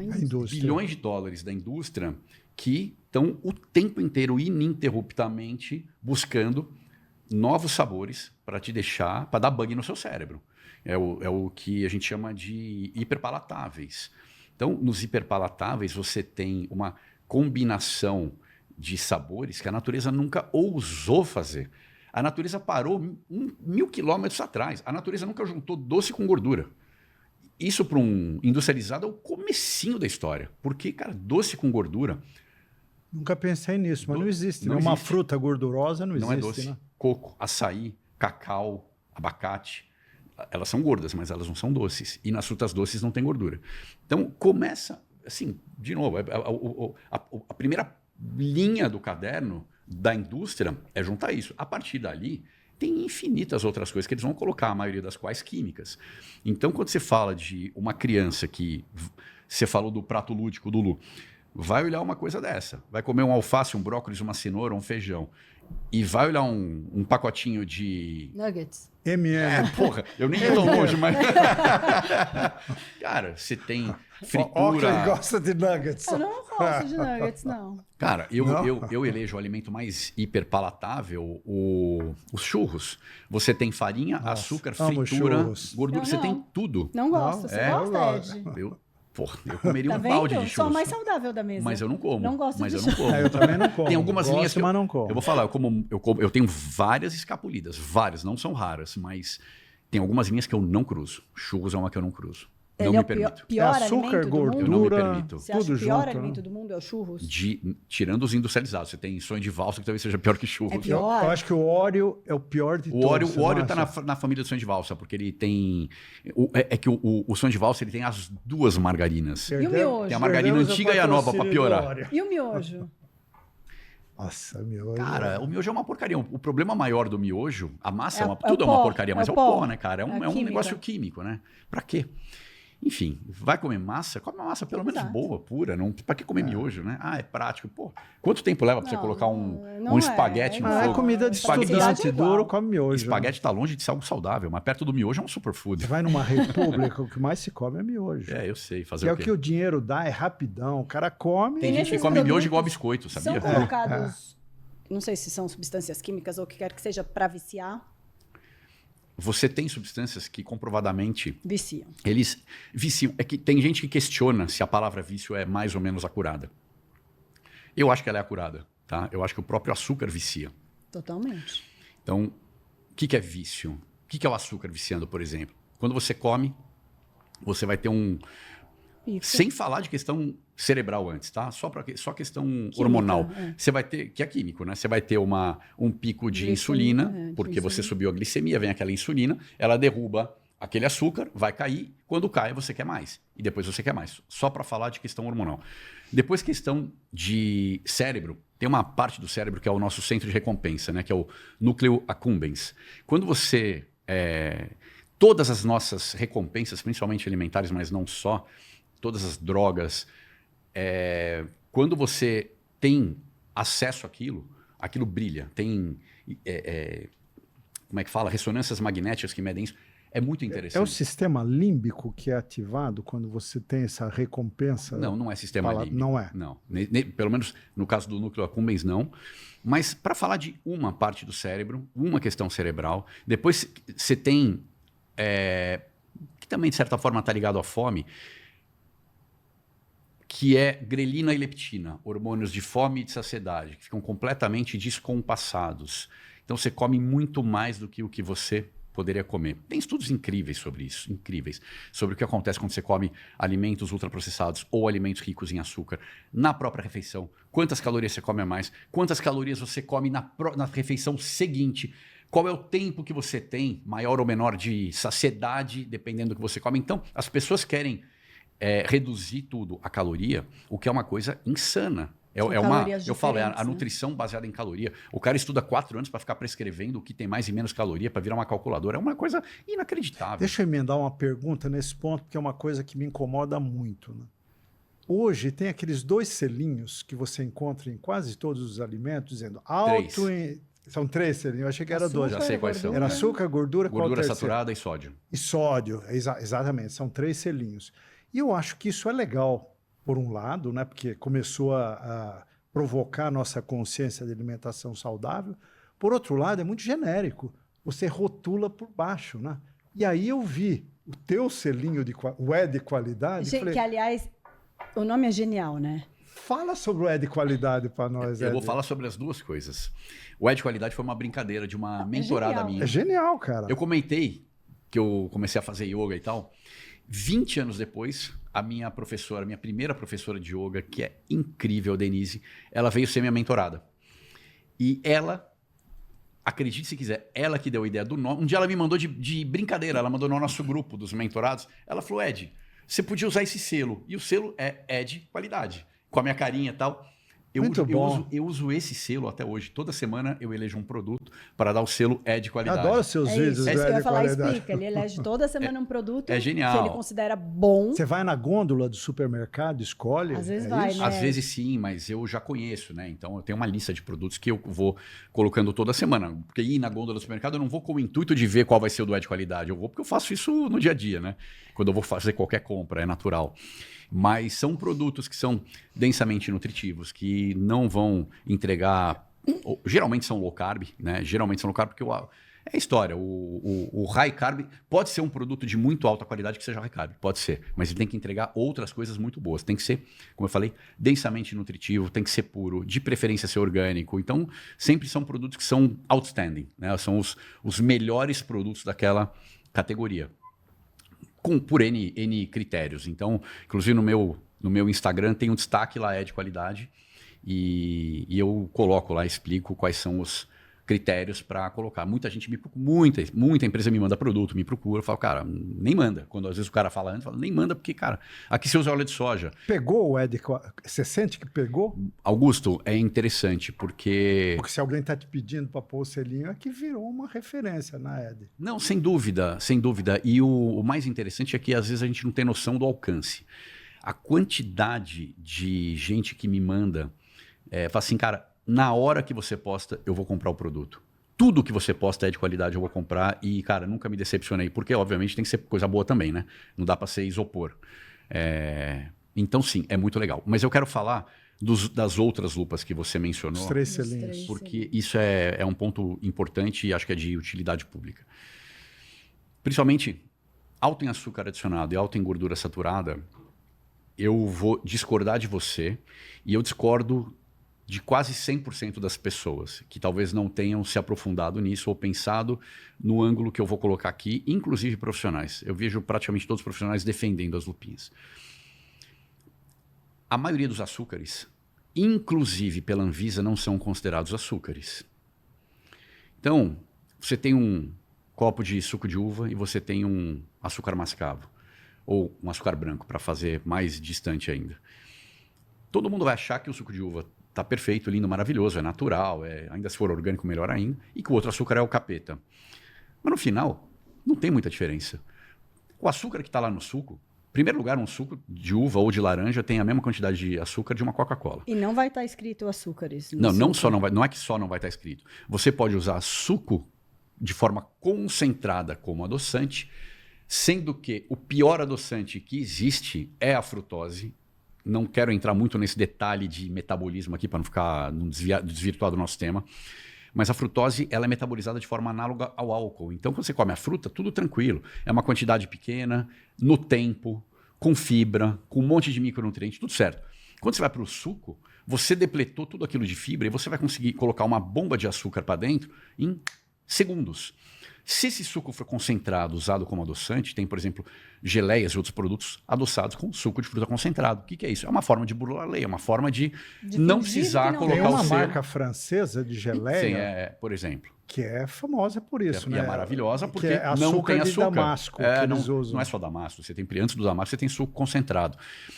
bilhões de dólares da indústria que estão o tempo inteiro, ininterruptamente, buscando novos sabores para te deixar, para dar bug no seu cérebro. É o que a gente chama de hiperpalatáveis. Então, nos hiperpalatáveis, você tem uma combinação de sabores que a natureza nunca ousou fazer. A natureza parou 1.000 quilômetros atrás. A natureza nunca juntou doce com gordura. Isso para um industrializado é o comecinho da história. Porque, cara, doce com gordura... Nunca pensei nisso, mas não existe. Não Uma existe. fruta gordurosa não existe. Não é doce. Né? Coco, açaí, cacau, abacate. Elas são gordas, mas elas não são doces. E nas frutas doces não tem gordura. Então, começa... Assim, de novo, a primeira linha do caderno da indústria é juntar isso. A partir dali, tem infinitas outras coisas que eles vão colocar, a maioria das quais químicas. Então, quando você fala de uma criança que... Você falou do prato lúdico do Lu. Vai olhar uma coisa dessa. Vai comer um alface, um brócolis, uma cenoura, um feijão. E vai olhar um pacotinho de... Nuggets. Porra, eu nem ia tão longe, mas... Cara, você tem fritura... Ó, quem gosta de nuggets. Eu não gosto de nuggets, não. Cara, eu elejo o alimento mais hiperpalatável, os churros. Você tem farinha, açúcar, fritura, gordura, você tem tudo. Não gosto. Você gosta, Ed? Eu comeria Tá um balde de vendo? churros. Sou a mais saudável da mesa. Mas eu não como. Não gosto mas de eu não como. Eu também não como. Tem algumas linhas que mas não como. Eu vou falar, eu tenho várias escapulidas, várias, não são raras, mas tem algumas linhas que eu não cruzo. Churros é uma que eu não cruzo. Ele não é me o permito. pior açúcar, alimento do mundo? Eu não me gordura, permito. Você acha tudo que o pior junto, alimento né? do mundo é o churros? Tirando os industrializados. Você tem sonho de valsa, que talvez seja pior que churros. É pior? Eu acho que o Oreo é o pior de todos. O Oreo tá na família do sonho de valsa, porque ele tem... o sonho de valsa ele tem as duas margarinas. E o miojo? Tem a margarina antiga e a nova, para piorar. E o miojo? Nossa, miojo. Cara, o miojo é uma porcaria. O problema maior do miojo, a massa, É tudo é uma porcaria, mas é o pó, pó, né, cara? É um negócio químico, né? Pra quê? Enfim, vai comer massa? Come uma massa pelo menos boa, pura. Não, pra que comer miojo, né? É prático. Pô, quanto tempo leva pra você colocar um espaguete no fogo? É comida de estudante, duro, come miojo. Espaguete tá longe de ser algo saudável, mas perto do miojo é um superfood. Você vai numa república, o que mais se come é miojo. Eu sei. Fazer que é o quê? o que o dinheiro dá, é rapidão. O cara come... Tem gente que come miojo igual biscoito, sabia? São colocados, não sei se são substâncias químicas ou o que quer que seja, para viciar. Você tem substâncias que comprovadamente... Viciam. Eles viciam. É que tem gente que questiona se a palavra vício é mais ou menos acurada. Eu acho que ela é acurada, tá? Eu acho que o próprio açúcar vicia. Totalmente. Então, o que é vício? O que é o açúcar viciando, por exemplo? Quando você come, você vai ter Isso. Sem falar de questão cerebral antes, tá? Só questão hormonal. Você vai ter, que é químico, né? Você vai ter um pico de insulina, porque você subiu a glicemia, vem aquela insulina, ela derruba aquele açúcar, vai cair, quando cai você quer mais. E depois você quer mais. Só para falar de questão hormonal. Depois, questão de cérebro. Tem uma parte do cérebro que é o nosso centro de recompensa, né? Que é o núcleo accumbens. Quando você... todas as nossas recompensas, principalmente alimentares, mas não só, todas as drogas, quando você tem acesso àquilo, aquilo brilha. Tem, como é que fala? Ressonâncias magnéticas que medem isso. É muito interessante. É o sistema límbico que é ativado quando você tem essa recompensa? Não é sistema límbico. Não é? Não. Pelo menos no caso do núcleo accumbens, não. Mas para falar de uma parte do cérebro, uma questão cerebral, depois você tem, que também de certa forma está ligado à fome, que é grelina e leptina, hormônios de fome e de saciedade, que ficam completamente descompassados. Então você come muito mais do que o que você poderia comer. Tem estudos incríveis sobre isso, sobre o que acontece quando você come alimentos ultraprocessados ou alimentos ricos em açúcar na própria refeição. Quantas calorias você come a mais, quantas calorias você come na refeição seguinte, qual é o tempo que você tem, maior ou menor de saciedade, dependendo do que você come. Então, as pessoas querem reduzir tudo a caloria, o que é uma coisa insana. Eu falo, a nutrição baseada em caloria. O cara estuda 4 anos para ficar prescrevendo o que tem mais e menos caloria para virar uma calculadora. É uma coisa inacreditável. Deixa eu emendar uma pergunta nesse ponto, porque é uma coisa que me incomoda muito. Né? Hoje tem aqueles 2 selinhos que você encontra em quase todos os alimentos, dizendo alto em... São 3 selinhos, eu achei que era 2. Já sei quais são. Era açúcar, gordura saturada e sódio. E sódio, exatamente. São 3 selinhos. E eu acho que isso é legal. Por um lado, né, porque começou a provocar a nossa consciência de alimentação saudável. Por outro lado, é muito genérico. Você rotula por baixo, né? E aí eu vi o teu selinho, o E de qualidade... Que, aliás, o nome é genial, né? Fala sobre o E de qualidade para nós, Eu Ed. vou falar sobre as duas coisas. O E de qualidade foi uma brincadeira de uma mentorada genial. minha. É genial, cara. Eu comentei que eu comecei a fazer yoga e tal. 20 anos depois, a minha professora, minha primeira professora de yoga, que é incrível, Denise, ela veio ser minha mentorada. E ela, acredite se quiser, ela que deu a ideia do nome. Um dia ela me mandou de brincadeira, ela mandou no nosso grupo dos mentorados. Ela falou, Ed, você podia usar esse selo. E o selo é Ed Qualidade, com a minha carinha e tal. Eu uso esse selo até hoje. Toda semana eu elejo um produto para dar o selo Ed Qualidade. Adoro seus vídeos isso. do É isso que eu E ia de falar, qualidade. explica. Ele elege toda semana um produto é genial. que ele considera bom. Você vai na gôndola do supermercado, escolhe? Às vezes vai, isso? né? Às vezes sim, mas eu já conheço, né? Então eu tenho uma lista de produtos que eu vou colocando toda semana. Porque ir na gôndola do supermercado eu não vou com o intuito de ver qual vai ser o do Ed Qualidade. Eu vou porque eu faço isso no dia a dia, né? Quando eu vou fazer qualquer compra, é natural. Mas são produtos que são densamente nutritivos, que não vão entregar... Geralmente são low carb, né? Geralmente são low carb porque é história. O high carb pode ser um produto de muito alta qualidade que seja high carb, pode ser. Mas ele tem que entregar outras coisas muito boas. Tem que ser, como eu falei, densamente nutritivo, tem que ser puro, de preferência ser orgânico. Então, sempre são produtos que são outstanding, né? São os melhores produtos daquela categoria. Por N critérios. Então, inclusive no meu Instagram tem um destaque lá, é de qualidade, e eu coloco lá, explico quais são os critérios para colocar. Muita gente me procura, muita empresa me manda produto, me procura, eu falo, cara, nem manda. Quando às vezes o cara fala antes, eu falo, nem manda, porque, cara, aqui você usa óleo de soja. Pegou o Ed? Você sente que pegou? Augusto, é interessante, porque... Porque se alguém está te pedindo para pôr o selinho, é que virou uma referência na Ed. Não, sem dúvida, sem dúvida. E o mais interessante é que às vezes a gente não tem noção do alcance. A quantidade de gente que me manda, fala assim, cara, na hora que você posta, eu vou comprar o produto. Tudo que você posta é de qualidade, eu vou comprar. E, cara, nunca me decepcionei. Porque, obviamente, tem que ser coisa boa também, né? Não dá para ser isopor. Então, sim, é muito legal. Mas eu quero falar das outras lupas que você mencionou. Os 3 selinhos. Porque isso é um ponto importante e acho que é de utilidade pública. Principalmente, alto em açúcar adicionado e alto em gordura saturada, eu vou discordar de você e eu discordo de quase 100% das pessoas que talvez não tenham se aprofundado nisso ou pensado no ângulo que eu vou colocar aqui, inclusive profissionais. Eu vejo praticamente todos os profissionais defendendo as lupinhas. A maioria dos açúcares, inclusive pela Anvisa, não são considerados açúcares. Então, você tem um copo de suco de uva e você tem um açúcar mascavo, ou um açúcar branco, para fazer mais distante ainda. Todo mundo vai achar que o suco de uva está perfeito, lindo, maravilhoso, é natural, ainda se for orgânico, melhor ainda, e que o outro açúcar é o capeta. Mas no final, não tem muita diferença. O açúcar que está lá no suco, em primeiro lugar, um suco de uva ou de laranja tem a mesma quantidade de açúcar de uma Coca-Cola. E não vai estar escrito açúcares. Não é que só não vai estar escrito. Você pode usar suco de forma concentrada como adoçante, sendo que o pior adoçante que existe é a frutose. Não quero entrar muito nesse detalhe de metabolismo aqui para não desvirtuar do nosso tema. Mas a frutose ela é metabolizada de forma análoga ao álcool. Então, quando você come a fruta, tudo tranquilo. É uma quantidade pequena, no tempo, com fibra, com um monte de micronutrientes, tudo certo. Quando você vai para o suco, você depletou tudo aquilo de fibra e você vai conseguir colocar uma bomba de açúcar para dentro em segundos. Se esse suco for concentrado, usado como adoçante, tem, por exemplo, geleias e outros produtos adoçados com suco de fruta concentrado. O que é isso? É uma forma de burlar a lei, é uma forma de não precisar colocar tem o uma selo. marca francesa de geleia. Sim, por exemplo. Que é famosa por isso, né? E é maravilhosa porque que é não tem de açúcar. Damasco que eles usam. Não é só Damasco. Você tem, antes do Damasco, você tem suco concentrado.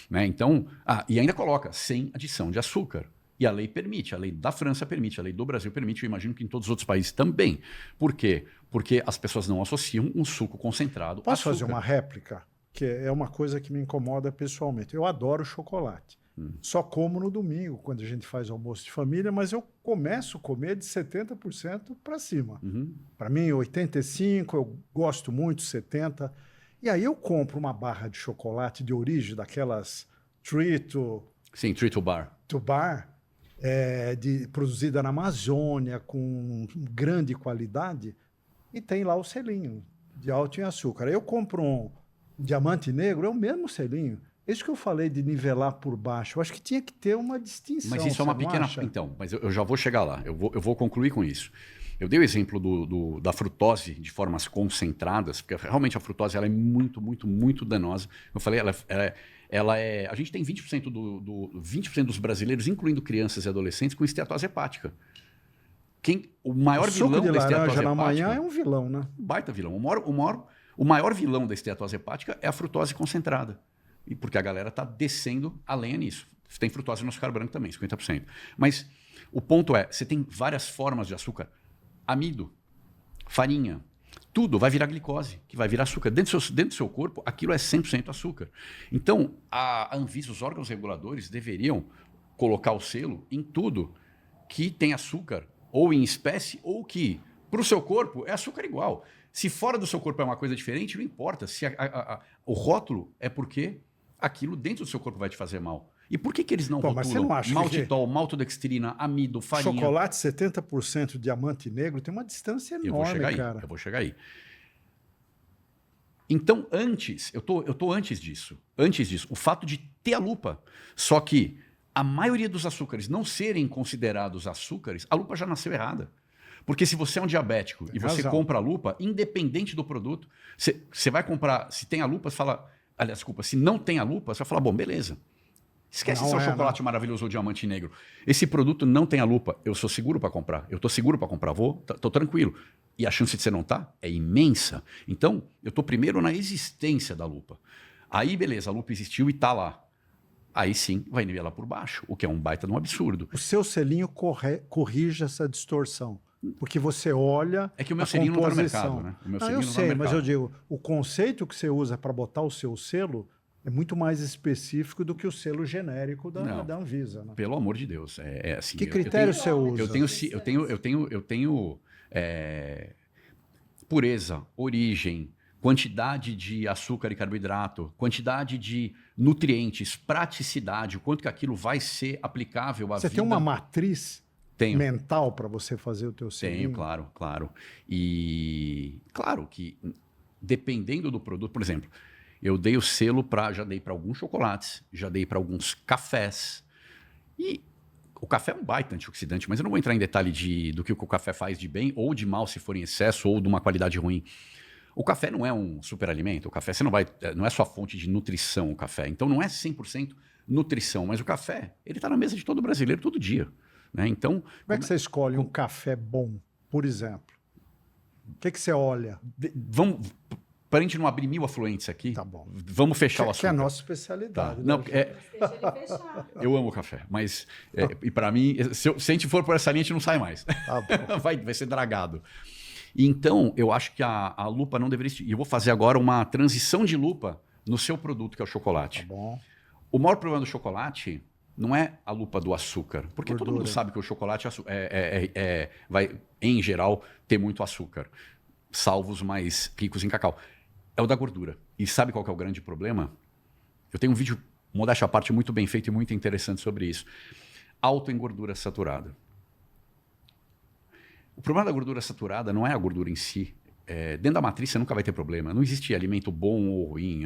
Né? Então, e ainda coloca sem adição de açúcar. E a lei permite, a lei da França permite, a lei do Brasil permite, eu imagino que em todos os outros países também. Por quê? Porque as pessoas não associam um suco concentrado a açúcar. Posso fazer uma réplica? Que é uma coisa que me incomoda pessoalmente. Eu adoro chocolate. Só como no domingo, quando a gente faz almoço de família, mas eu começo a comer de 70% para cima. Para mim, 85%, eu gosto muito, 70%. E aí eu compro uma barra de chocolate de origem, daquelas Treat to Bar, produzida na Amazônia, com grande qualidade, e tem lá o selinho de alto em açúcar. Eu compro um diamante negro, é o mesmo selinho. Isso que eu falei de nivelar por baixo, eu acho que tinha que ter uma distinção. Mas isso é uma pequena... Acha? Então, mas eu já vou chegar lá. Eu vou concluir com isso. Eu dei o exemplo da frutose de formas concentradas, porque realmente a frutose ela é muito, muito, muito danosa. Eu falei, ela é... A gente tem 20% dos brasileiros, incluindo crianças e adolescentes, com esteatose hepática. O maior vilão da esteatose hepática... na manhã é um vilão, né? Baita vilão. O maior vilão da esteatose hepática é a frutose concentrada. E porque a galera está descendo a lenha nisso. Tem frutose no açúcar branco também, 50%. Mas o ponto é, você tem várias formas de açúcar. Amido, farinha, tudo vai virar glicose, que vai virar açúcar. Dentro do seu corpo, aquilo é 100% açúcar. Então, a Anvisa, os órgãos reguladores, deveriam colocar o selo em tudo que tem açúcar, ou em espécie, ou que, para o seu corpo, é açúcar igual. Se fora do seu corpo é uma coisa diferente, não importa. Se o rótulo é porque aquilo dentro do seu corpo vai te fazer mal. E por que eles não rotulam maltitol, maltodextrina, amido, farinha? Chocolate 70% diamante negro tem uma distância enorme, cara. Eu vou chegar aí. Então, eu tô antes disso. Antes disso, o fato de ter a lupa. Só que a maioria dos açúcares não serem considerados açúcares, a lupa já nasceu errada. Porque se você é um diabético e você compra a lupa, independente do produto, você vai comprar, se tem a lupa, você fala... Aliás, desculpa, se não tem a lupa, você vai falar, bom, beleza. Esquece seu chocolate maravilhoso ou diamante negro. Esse produto não tem a lupa. Eu sou seguro para comprar. Eu estou seguro para comprar. Estou tranquilo. E a chance de você não estar é imensa. Então, eu estou primeiro na existência da lupa. Aí, beleza, a lupa existiu e está lá. Aí sim, vai nivelar por baixo, o que é um baita de um absurdo. O seu selinho corrige essa distorção. Porque você olha. É que o meu selinho não está no mercado, né? O meu eu sei, mas eu digo, o conceito que você usa para botar o seu selo é muito mais específico do que o selo genérico da Anvisa. Né? Pelo amor de Deus. Assim, que critério você usa? Eu tenho pureza, origem, quantidade de açúcar e carboidrato, quantidade de nutrientes, praticidade, o quanto que aquilo vai ser aplicável à vida. Você tem uma matriz Tenho. mental para você fazer o teu selinho? Tenho, claro. E claro que dependendo do produto, por exemplo, eu dei o selo já dei para alguns chocolates, já dei para alguns cafés. E o café é um baita antioxidante, mas eu não vou entrar em detalhe do que o café faz de bem ou de mal se for em excesso ou de uma qualidade ruim. O café não é um superalimento, o café não é só fonte de nutrição, o café. Então não é 100% nutrição, mas o café, ele está na mesa de todo brasileiro todo dia. Né? Então, como é que você escolhe um café bom, por exemplo? O que você olha? Para a gente não abrir 1000 afluentes aqui, tá bom. Vamos fechar o assunto. Que é a nossa especialidade. Tá. Não, eu amo café, mas e para mim, se a gente for por essa linha, a gente não sai mais. Tá bom. vai ser dragado. Então, eu acho que a lupa não deveria existir. E eu vou fazer agora uma transição de lupa no seu produto, que é o chocolate. Tá bom. O maior problema do chocolate não é a lupa do açúcar, porque todo mundo sabe que o chocolate vai, em geral, ter muito açúcar, salvo os mais ricos em cacau. É o da gordura. E sabe qual que é o grande problema? Eu tenho um vídeo, modéstia à parte, muito bem feito e muito interessante sobre isso. Alto em gordura saturada. O problema da gordura saturada não é a gordura em si. Dentro da matriz você nunca vai ter problema. Não existe alimento bom ou ruim.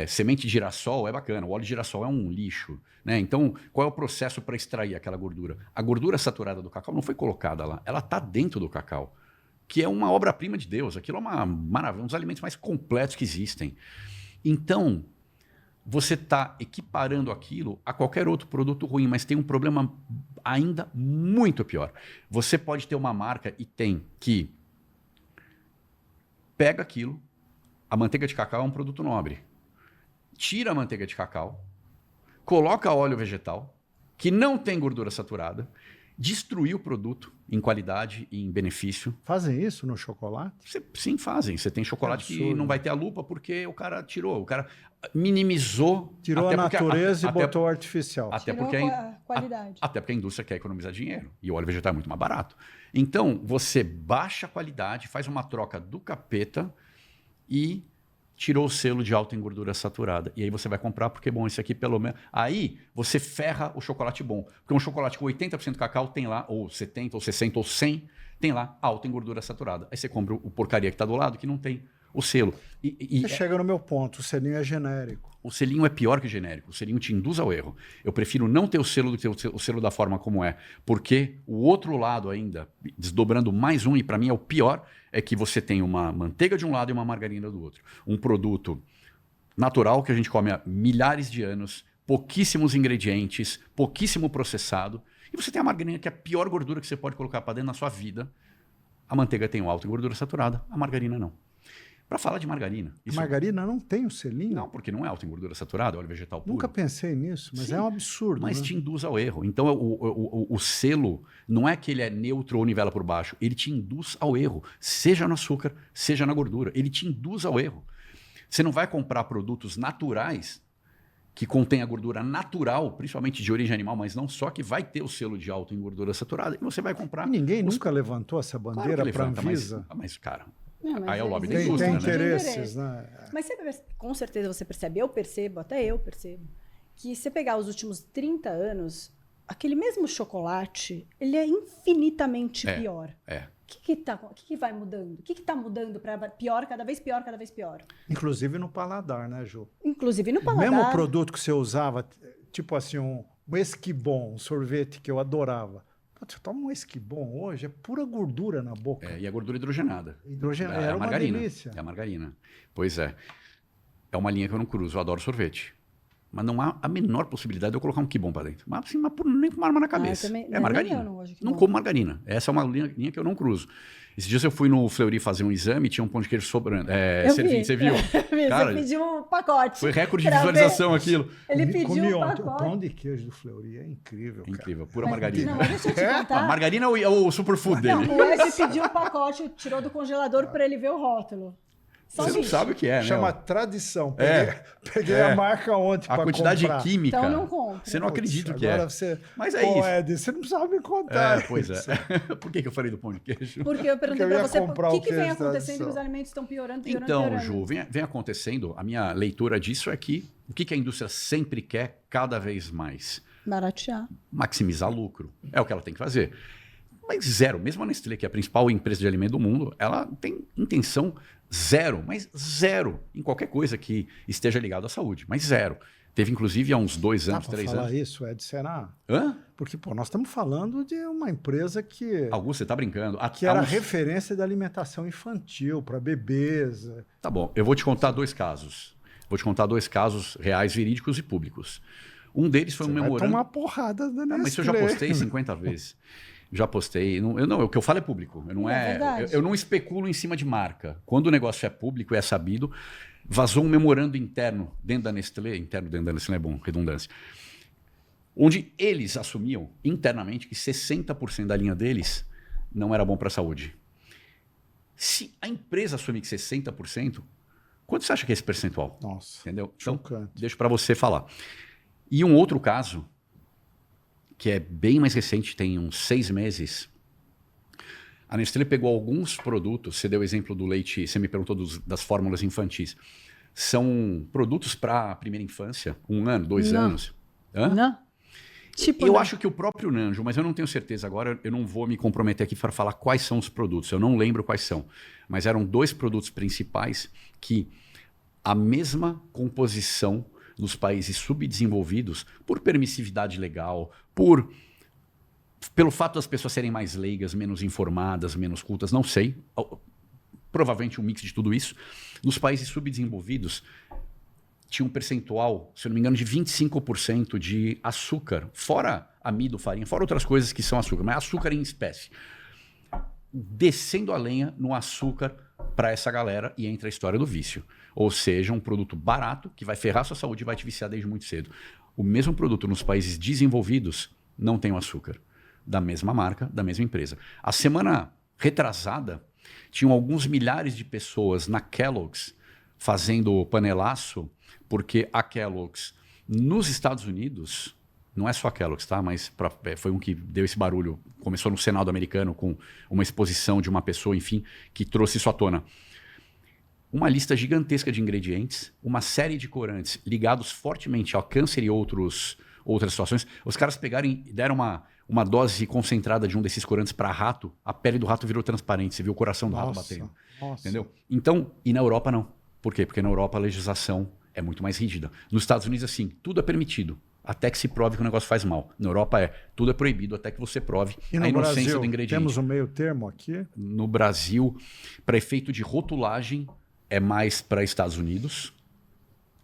Semente de girassol é bacana, o óleo de girassol é um lixo. Né? Então, qual é o processo para extrair aquela gordura? A gordura saturada do cacau não foi colocada lá, ela está dentro do cacau, que é uma obra-prima de Deus. Aquilo é uma maravilha, um dos alimentos mais completos que existem. Então, você está equiparando aquilo a qualquer outro produto ruim, mas tem um problema ainda muito pior. Você pode ter uma marca, e tem, que pega aquilo, a manteiga de cacau é um produto nobre, tira a manteiga de cacau, coloca óleo vegetal, que não tem gordura saturada, destruir o produto em qualidade e em benefício. Fazem isso no chocolate? Sim, fazem. Você tem chocolate que não vai ter a lupa porque o cara tirou, o cara minimizou. Tirou a natureza e botou artificial. Até tirou porque a qualidade. Até porque a indústria quer economizar dinheiro e o óleo vegetal é muito mais barato. Então, você baixa a qualidade, faz uma troca do capeta e tirou o selo de alta em gordura saturada. E aí você vai comprar porque, bom, esse aqui pelo menos... Aí você ferra o chocolate bom. Porque um chocolate com 80% cacau tem lá, ou 70%, ou 60%, ou 100%, tem lá alta em gordura saturada. Aí você compra o porcaria que está do lado que não tem. o selo. Você chega no meu ponto, o selinho é genérico. O selinho é pior que genérico. O selinho te induz ao erro. Eu prefiro não ter o selo do que ter o selo da forma como é. Porque o outro lado ainda, desdobrando mais um, e para mim é o pior, é que você tem uma manteiga de um lado e uma margarina do outro. Um produto natural que a gente come há milhares de anos, pouquíssimos ingredientes, pouquíssimo processado. E você tem a margarina, que é a pior gordura que você pode colocar para dentro na sua vida. A manteiga tem um alto em gordura saturada, a margarina não. Para falar de margarina... A margarina não tem o selinho? Não, porque não é alto em gordura saturada, óleo vegetal puro. Nunca pensei nisso, mas é um absurdo. Mas né? te induz ao erro. Então, o selo não é que ele é neutro ou nivela por baixo. Ele te induz ao erro. Seja no açúcar, seja na gordura. Ele te induz ao erro. Você não vai comprar produtos naturais que contêm a gordura natural, principalmente de origem animal, mas não só, que vai ter o selo de alto em gordura saturada. E você vai comprar... E ninguém nunca levantou essa bandeira claro para a Anvisa? Mas, cara... Não, Aí é o lobby da Tem indústria, né? interesses, né? Mas com certeza você percebe, eu percebo, até eu percebo, que se você pegar os últimos 30 anos, aquele mesmo chocolate, ele é infinitamente pior. O que vai mudando? O que está mudando para pior, cada vez pior, cada vez pior? Inclusive no paladar, né, Ju? Inclusive no paladar. O mesmo produto que você usava, tipo assim, um Esquibon, um sorvete que eu adorava. Você toma um Esquibon hoje, é pura gordura na boca. E a gordura hidrogenada. Era a uma margarina. delícia. É a margarina. Pois é. É uma linha que eu não cruzo. Eu adoro sorvete. Mas não há a menor possibilidade de eu colocar um Kibon para dentro. Mas assim, nem com uma arma na cabeça. É margarina. Não como margarina. Essa é uma linha que eu não cruzo. Esses dias eu fui no Fleury fazer um exame e tinha um pão de queijo sobrando. Você viu? Cara, você pediu um pacote. Foi recorde de visualização aquilo. Ele pediu um pacote. O pão de queijo do Fleury é incrível, cara. Incrível, pura margarina. Não, mas deixa eu te contar. A margarina é o superfood dele. Não, o Ed pediu um pacote, tirou do congelador para ele ver o rótulo. Você não sabe o que é, né? Chama tradição. Peguei a marca ontem para comprar. A quantidade de química. Então não compra. Você não acredita o que é. Mas é isso. Ed, você não sabe me contar. Pois é. Por que eu falei do pão de queijo? Porque eu perguntei para você o que vem acontecendo que os alimentos estão piorando. Então, Ju, vem acontecendo, a minha leitura disso é que o que a indústria sempre quer cada vez mais? Baratear. Maximizar lucro. É o que ela tem que fazer. Mas zero. Mesmo a Nestlé, que é a principal empresa de alimento do mundo, ela tem intenção zero, mas zero, em qualquer coisa que esteja ligado à saúde. Mas zero. Teve, inclusive, há uns 2 anos, 3 anos. Falar isso, Ed, será? Hã? Porque, nós estamos falando de uma empresa que... Augusto, você está brincando. Que era referência da alimentação infantil para bebês. Tá bom, eu vou te contar 2 casos. Vou te contar 2 casos reais, verídicos e públicos. Um deles foi um memorando... Vai tomar porrada da Nestlé. Mas isso eu já postei 50 vezes. Já postei. O que eu falo é público. Eu não especulo em cima de marca. Quando o negócio é público e é sabido, vazou um memorando interno dentro da Nestlé. Interno dentro da Nestlé é bom, redundância. Onde eles assumiam internamente que 60% da linha deles não era bom para a saúde. Se a empresa assumir que 60%, quanto você acha que é esse percentual? Nossa, entendeu? chocante. Então, deixo para você falar. E um outro caso, que é bem mais recente, tem uns 6 meses, a Nestlé pegou alguns produtos, você deu o exemplo do leite, você me perguntou das fórmulas infantis, são produtos para a primeira infância, 1 ano, 2 anos. Hã? Não. Eu acho que o próprio Nanjo, mas eu não tenho certeza agora, eu não vou me comprometer aqui para falar quais são os produtos, eu não lembro quais são, mas eram 2 produtos principais que a mesma composição nos países subdesenvolvidos, por permissividade legal, pelo fato das pessoas serem mais leigas, menos informadas, menos cultas, não sei, provavelmente um mix de tudo isso, nos países subdesenvolvidos tinha um percentual, se eu não me engano, de 25% de açúcar, fora amido, farinha, fora outras coisas que são açúcar, mas açúcar em espécie. Descendo a lenha no açúcar para essa galera e entra a história do vício. Ou seja, um produto barato que vai ferrar sua saúde e vai te viciar desde muito cedo. O mesmo produto nos países desenvolvidos não tem o açúcar. Da mesma marca, da mesma empresa. A semana retrasada, tinham alguns milhares de pessoas na Kellogg's fazendo panelaço, porque a Kellogg's, nos Estados Unidos, não é só a Kellogg's, tá? Mas foi um que deu esse barulho. Começou no Senado americano com uma exposição de uma pessoa, enfim, que trouxe isso à tona. Uma lista gigantesca de ingredientes, uma série de corantes ligados fortemente ao câncer e outras situações. Os caras pegaram e deram uma dose concentrada de um desses corantes para rato, a pele do rato virou transparente, você viu o coração do rato batendo. Entendeu? Então, e na Europa não. Por quê? Porque na Europa a legislação é muito mais rígida. Nos Estados Unidos, assim, tudo é permitido, até que se prove que o negócio faz mal. Na Europa tudo é proibido, até que você prove a inocência Brasil, do ingrediente. Temos um meio termo aqui? No Brasil, para efeito de rotulagem, é mais para Estados Unidos.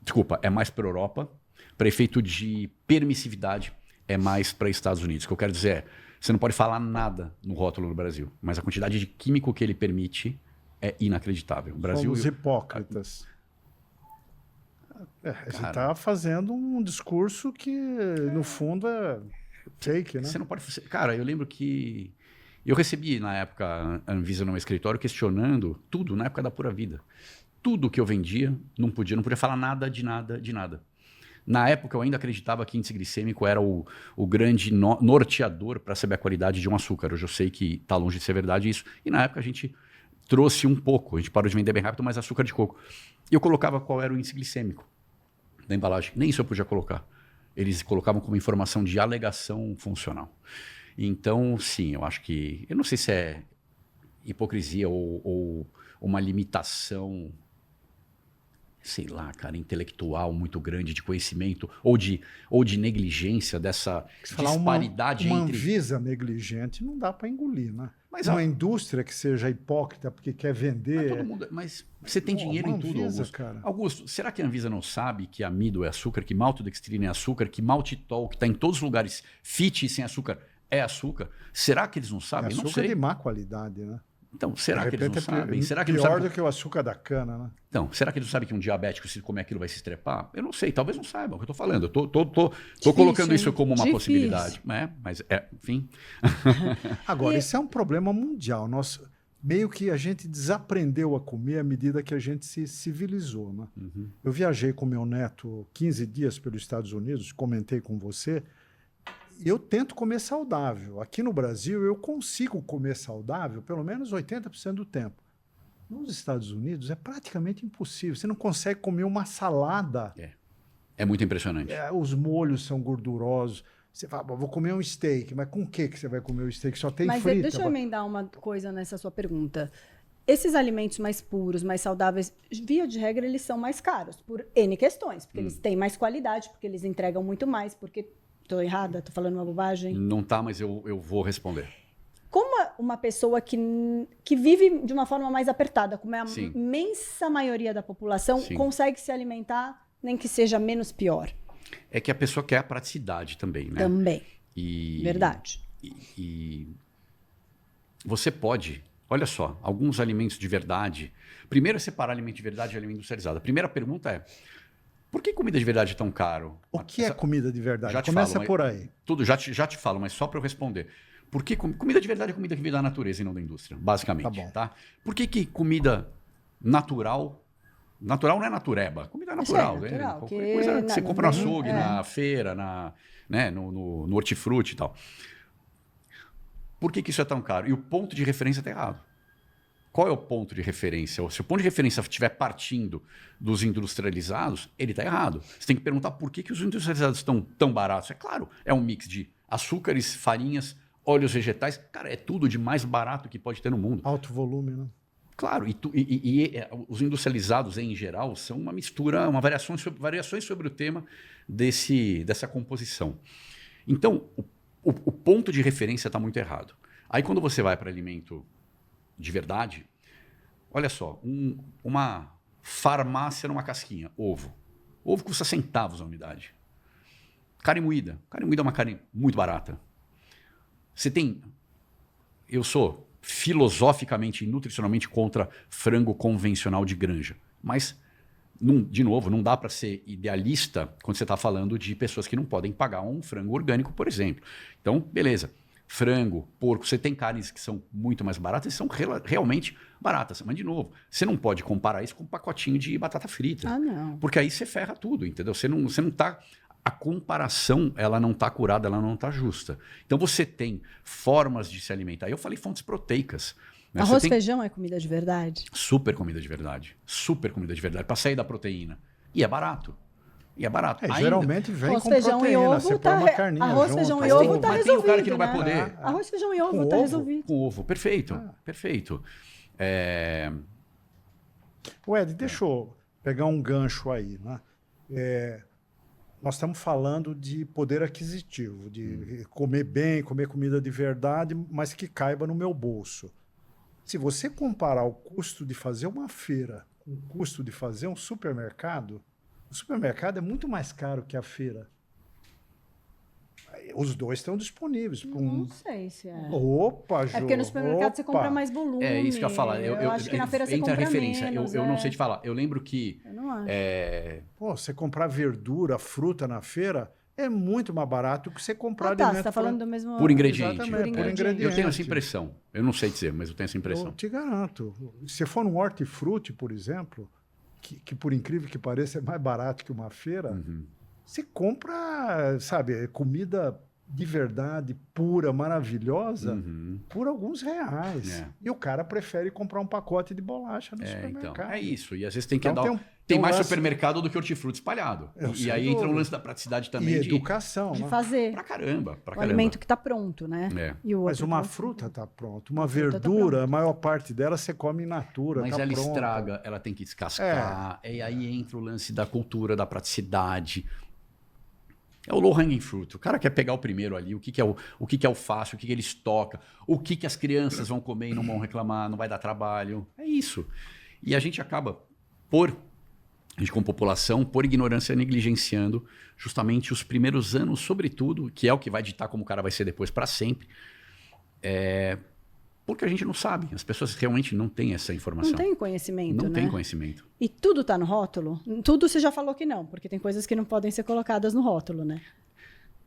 Desculpa, é mais para Europa. Para efeito de permissividade, é mais para Estados Unidos. O que eu quero dizer é, você não pode falar nada no rótulo no Brasil, mas a quantidade de químico que ele permite é inacreditável. O Brasil, somos hipócritas. A gente está fazendo um discurso que, no fundo, é fake, né? Você não pode... Cara, eu lembro que eu recebi, na época, a Anvisa no meu escritório questionando tudo, na época da Pura Vida. Tudo que eu vendia, não podia falar nada de nada. Na época, eu ainda acreditava que índice glicêmico era o grande norteador para saber a qualidade de um açúcar. Hoje eu sei que está longe de ser verdade isso. E na época a gente trouxe um pouco, a gente parou de vender bem rápido, mas açúcar de coco. E eu colocava qual era o índice glicêmico da embalagem. Nem isso eu podia colocar. Eles colocavam como informação de alegação funcional. Então, sim, eu acho que... Eu não sei se é hipocrisia ou uma limitação, sei lá, cara, intelectual muito grande de conhecimento ou de negligência dessa disparidade uma entre... Anvisa negligente não dá para engolir, né? Mas uma indústria que seja hipócrita porque quer vender... Todo mundo, mas você tem dinheiro em tudo, Anvisa, Augusto. Cara. Augusto, será que a Anvisa não sabe que amido é açúcar, que maltodextrina é açúcar, que maltitol, que está em todos os lugares, fit sem açúcar, é açúcar? Será que eles não sabem? Açúcar não sei. de má qualidade, né? Então, será que eles não sabem? Será que pior não sabem? do que o açúcar da cana, né? Então, será que eles não sabem que um diabético, se comer aquilo, vai se estrepar? Eu não sei, talvez não saibam o que eu estou falando. Eu tô colocando isso como uma possibilidade. Mas, enfim. Agora, isso é um problema mundial. Meio que a gente desaprendeu a comer à medida que a gente se civilizou, né? Uhum. Eu viajei com meu neto 15 dias pelos Estados Unidos, comentei com você, e eu tento comer saudável. Aqui no Brasil, eu consigo comer saudável pelo menos 80% do tempo. Nos Estados Unidos, é praticamente impossível. Você não consegue comer uma salada. É muito impressionante. Os molhos são gordurosos. Você fala, vou comer um steak, mas com o que você vai comer o steak? Só tem frita. Mas deixa eu emendar uma coisa nessa sua pergunta. Esses alimentos mais puros, mais saudáveis, via de regra, eles são mais caros, por N questões. Porque eles têm mais qualidade, porque eles entregam muito mais, porque... Estou errada? Estou falando uma bobagem? Não tá, mas eu vou responder. Como uma pessoa que vive de uma forma mais apertada, como é a Sim. imensa maioria da população, Sim. consegue se alimentar, nem que seja menos pior? É que a pessoa quer a praticidade também, né? Também. E, Verdade. E você pode... Olha só, alguns alimentos de verdade... Primeiro é separar alimento de verdade de alimento industrializado. A primeira pergunta é... Por que comida de verdade é tão caro? O que é comida de verdade? Já te Começa falo, por aí. Tudo, já te falo, mas só para eu responder. Por que comida de verdade é comida que vem da natureza e não da indústria, basicamente. Tá bom. Tá? Por que comida natural... Natural não é natureba. Comida natural. natural, né? Qualquer coisa que você compra no açougue, é. na feira, no hortifruti e tal. Por que isso é tão caro? E o ponto de referência está errado. Qual é o ponto de referência? Se o ponto de referência estiver partindo dos industrializados, ele está errado. Você tem que perguntar por que os industrializados estão tão baratos. É claro, é um mix de açúcares, farinhas, óleos vegetais. Cara, é tudo de mais barato que pode ter no mundo. Alto volume, né? Claro, e os industrializados em geral são uma mistura, variações sobre o tema dessa composição. Então, o ponto de referência está muito errado. Aí quando você vai para alimento de verdade, olha só, uma farmácia numa casquinha, ovo. Ovo custa centavos a unidade. Carne moída. Carne moída é uma carne muito barata. Eu sou filosoficamente e nutricionalmente contra frango convencional de granja. Mas, de novo, não dá para ser idealista quando você está falando de pessoas que não podem pagar um frango orgânico, por exemplo. Então, beleza. Frango, porco, você tem carnes que são muito mais baratas e são realmente baratas. Mas, de novo, você não pode comparar isso com um pacotinho de batata frita. Ah, não. Porque aí você ferra tudo, entendeu? Você não tá... A comparação, ela não está curada, ela não está justa. Então, você tem formas de se alimentar. Eu falei fontes proteicas. Né? Arroz e feijão é comida de verdade? Super comida de verdade. Super comida de verdade. Para sair da proteína. E é barato. E é barato. Geralmente vem arroz, com feijão proteína, e ovo, você põe uma carninha arroz, junto. feijão e ovo tá mas resolvido, tem o cara que não vai né? poder. Arroz, feijão e ovo Com tá ovo? resolvido. Com ovo, perfeito, perfeito. Ed, deixa eu pegar um gancho aí, né? Nós estamos falando de poder aquisitivo, de comer bem, comer comida de verdade, mas que caiba no meu bolso. Se você comparar o custo de fazer uma feira com o custo de fazer um supermercado, o supermercado é muito mais caro que a feira. Os dois estão disponíveis. Não sei se é. Opa, Jô, É porque no supermercado você compra mais volume. É isso que eu ia falar. Eu acho que na feira você entra compra referência. menos. Eu não sei te falar. Eu lembro que... Eu não acho. Pô, você comprar verdura, fruta na feira é muito mais barato do que você comprar alimento. Você está falando do mesmo... Por ingrediente. Exatamente, por ingrediente. Eu tenho essa impressão. Eu não sei dizer, mas eu tenho essa impressão. Eu te garanto. Se você for num hortifruti, por exemplo, que por incrível que pareça é mais barato que uma feira, você compra, sabe, comida de verdade, pura, maravilhosa, por alguns reais. E o cara prefere comprar um pacote de bolacha no supermercado. Então, é isso. E às vezes tem que Então, dar... Tem mais lance... supermercado do que hortifruti espalhado. E aí entra o lance da praticidade também. E educação, de né? fazer. Pra caramba. O alimento que está pronto, né? E mas uma fruta está pronta. Uma verdura, a maior parte dela você come in natura. Mas tá ela pronta. estraga, ela tem que descascar. E aí entra o lance da cultura, da praticidade. É o low hanging fruit. O cara quer pegar o primeiro ali, o que é o fácil, o que ele estoca, o que as crianças vão comer e não vão reclamar, não vai dar trabalho. É isso. E a gente acaba, a gente como população, por ignorância, negligenciando justamente os primeiros anos, sobretudo, que é o que vai ditar como o cara vai ser depois para sempre. Porque a gente não sabe. As pessoas realmente não têm essa informação. Não tem conhecimento, Não tem conhecimento. E tudo está no rótulo? Tudo você já falou que não, porque tem coisas que não podem ser colocadas no rótulo, né?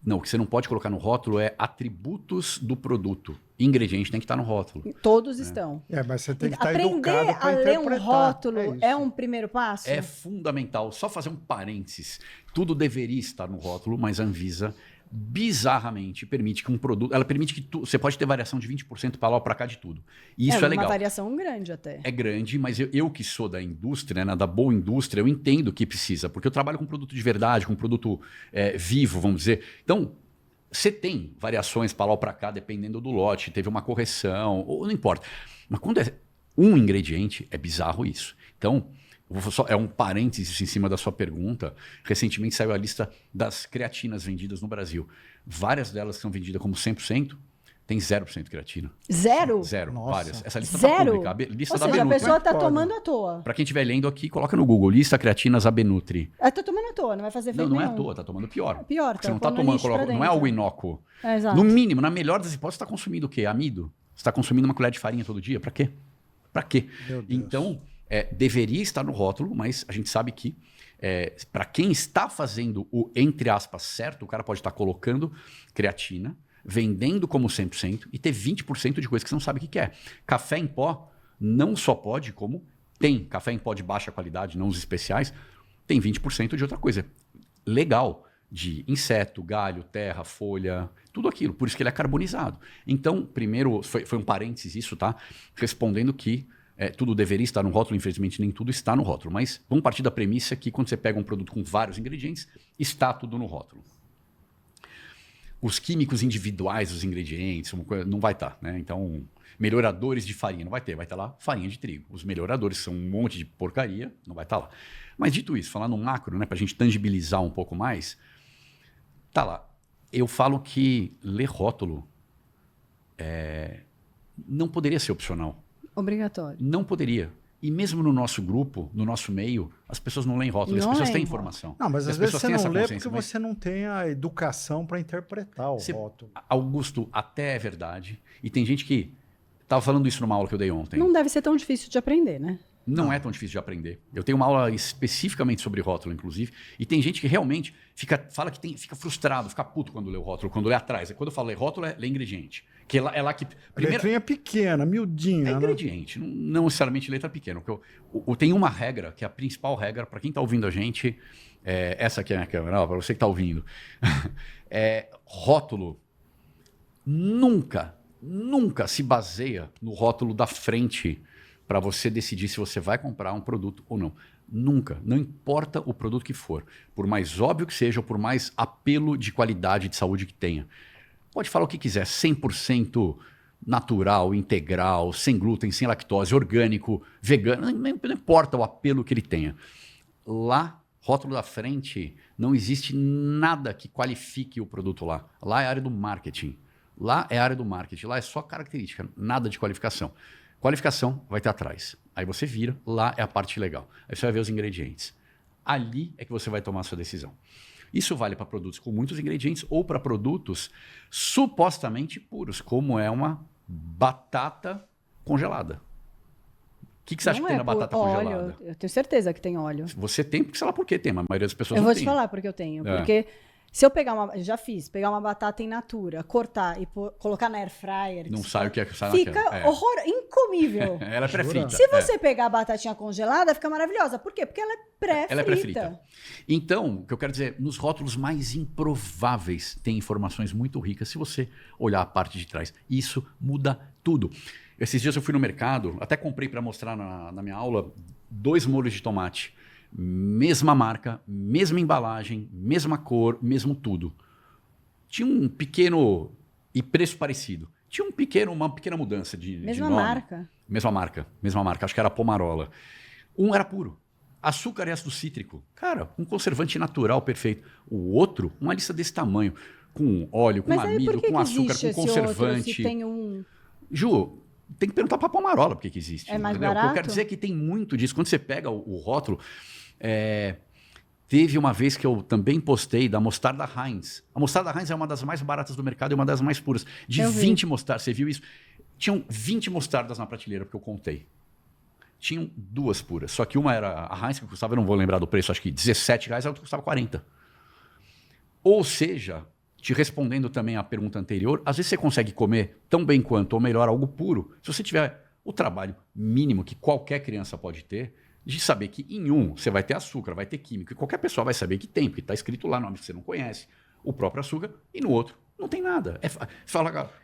Não, o que você não pode colocar no rótulo é atributos do produto. Ingrediente tem que estar no rótulo. Todos estão. Mas você tem que estar educado para interpretar. Aprender a ler um rótulo é um primeiro passo? É fundamental. Só fazer um parênteses. Tudo deveria estar no rótulo, mas a Anvisa bizarramente permite que um produto... Ela permite que você pode ter variação de 20% para lá ou para cá de tudo. E isso é legal. É uma variação grande até. É grande, mas eu que sou da indústria, né, da boa indústria, eu entendo que precisa, porque eu trabalho com produto de verdade, com produto vivo, vamos dizer. Então, você tem variações para lá ou para cá, dependendo do lote, teve uma correção, ou não importa. Mas quando é um ingrediente, é bizarro isso. Então... é um parênteses em cima da sua pergunta. Recentemente saiu a lista das creatinas vendidas no Brasil. Várias delas que são vendidas como 100%, tem 0% creatina. Zero? Zero, Nossa. várias. Essa lista está pública. A lista Ou da seja, a Benutri. pessoa está tomando à toa. Para quem estiver lendo aqui, coloca no Google, lista creatinas Abenutri. Ela está tomando à toa, não vai fazer efeito Não é nenhum. à toa, está tomando pior. É pior, você não está tomando, não é algo inócuo. Exato. No mínimo, na melhor das hipóteses, você está consumindo o quê? Amido? Você está consumindo uma colher de farinha todo dia? Para quê? Para quê? Meu Deus. Então... deveria estar no rótulo, mas a gente sabe que para quem está fazendo o, entre aspas, certo, o cara pode estar colocando creatina, vendendo como 100% e ter 20% de coisa que você não sabe o que é. Café em pó não só pode, como tem café em pó de baixa qualidade, não os especiais, tem 20% de outra coisa. Legal, de inseto, galho, terra, folha, tudo aquilo. Por isso que ele é carbonizado. Então, primeiro, foi um parênteses isso, tá? Respondendo que tudo deveria estar no rótulo, infelizmente nem tudo está no rótulo, mas vamos partir da premissa que quando você pega um produto com vários ingredientes, está tudo no rótulo. Os químicos individuais dos ingredientes, não vai estar, né? Então, melhoradores de farinha, não vai ter, vai estar lá farinha de trigo. Os melhoradores são um monte de porcaria, não vai estar lá. Mas dito isso, falar no macro, né, para a gente tangibilizar um pouco mais, tá lá. Eu falo que ler rótulo não poderia ser opcional. Obrigatório. Não poderia. E mesmo no nosso grupo, no nosso meio, as pessoas não leem rótulo, as pessoas têm informação. Não, mas as às vezes você não lê porque mas... você não tem a educação para interpretar o rótulo. Augusto, até é verdade. E tem gente que... Estava falando isso numa aula que eu dei ontem. Não deve ser tão difícil de aprender, né? Não é tão difícil de aprender. Eu tenho uma aula especificamente sobre rótulo, inclusive, e tem gente que realmente fica frustrado, fica puto quando lê o rótulo, quando lê atrás. Quando eu falo ler rótulo, é ler ingrediente. Que é lá que... Letrinha pequena, miudinha. É ingrediente, não necessariamente letra pequena. Tem uma regra, que é a principal regra, para quem está ouvindo a gente, essa aqui é a minha câmera, para você que está ouvindo. Rótulo nunca se baseia no rótulo da frente para você decidir se você vai comprar um produto ou não. Nunca, não importa o produto que for, por mais óbvio que seja, ou por mais apelo de qualidade de saúde que tenha. Pode falar o que quiser, 100% natural, integral, sem glúten, sem lactose, orgânico, vegano, não importa o apelo que ele tenha. Lá, rótulo da frente, não existe nada que qualifique o produto lá. Lá é a área do marketing. Lá é a área do marketing, lá é só característica, nada de qualificação. Qualificação vai ter atrás. Aí você vira, lá é a parte legal. Aí você vai ver os ingredientes. Ali é que você vai tomar a sua decisão. Isso vale para produtos com muitos ingredientes ou para produtos supostamente puros, como é uma batata congelada. O que você acha que tem na batata congelada? Óleo, eu tenho certeza que tem óleo. Você tem, porque sei lá por que tem, mas a maioria das pessoas não tem. tem. Eu vou te falar porque eu tenho. Porque se eu pegar pegar uma batata in natura, cortar e colocar na air fryer... Não sai o que é que sai fica incomível. Ela é pré-frita. Se você pegar a batatinha congelada, fica maravilhosa. Por quê? Porque ela é pré-frita. Ela é pré-frita. Então, o que eu quero dizer, nos rótulos mais improváveis tem informações muito ricas se você olhar a parte de trás. Isso muda tudo. Esses dias eu fui no mercado, até comprei para mostrar na minha aula 2 molhos de tomate. Mesma marca, mesma embalagem, mesma cor, mesmo tudo. Tinha um pequeno... e preço parecido. Tinha uma pequena mudança de mesma nome. Marca. Mesma marca. Acho que era Pomarola. Um era puro. Açúcar e ácido cítrico. Cara, um conservante natural perfeito. O outro, uma lista desse tamanho. Com óleo, com amido, com açúcar, com conservante. Outro, se tem um... Ju, tem que perguntar para a Pomarola por que existe. É mais entendeu? barato? O que eu quero dizer é que tem muito disso. Quando você pega o rótulo... teve uma vez que eu também postei da mostarda Heinz. A mostarda Heinz é uma das mais baratas do mercado e uma das mais puras. De 20 mostardas, você viu isso? Tinham 20 mostardas na prateleira, porque eu contei. Tinham 2 puras. Só que uma era a Heinz, que custava, eu não vou lembrar do preço, acho que R$17, a outra custava 40. Ou seja, te respondendo também à pergunta anterior, às vezes você consegue comer tão bem quanto, ou melhor, algo puro, se você tiver o trabalho mínimo que qualquer criança pode ter, de saber que em um você vai ter açúcar, vai ter químico, e qualquer pessoa vai saber que tem, porque está escrito lá nome que você não conhece, o próprio açúcar, e no outro não tem nada.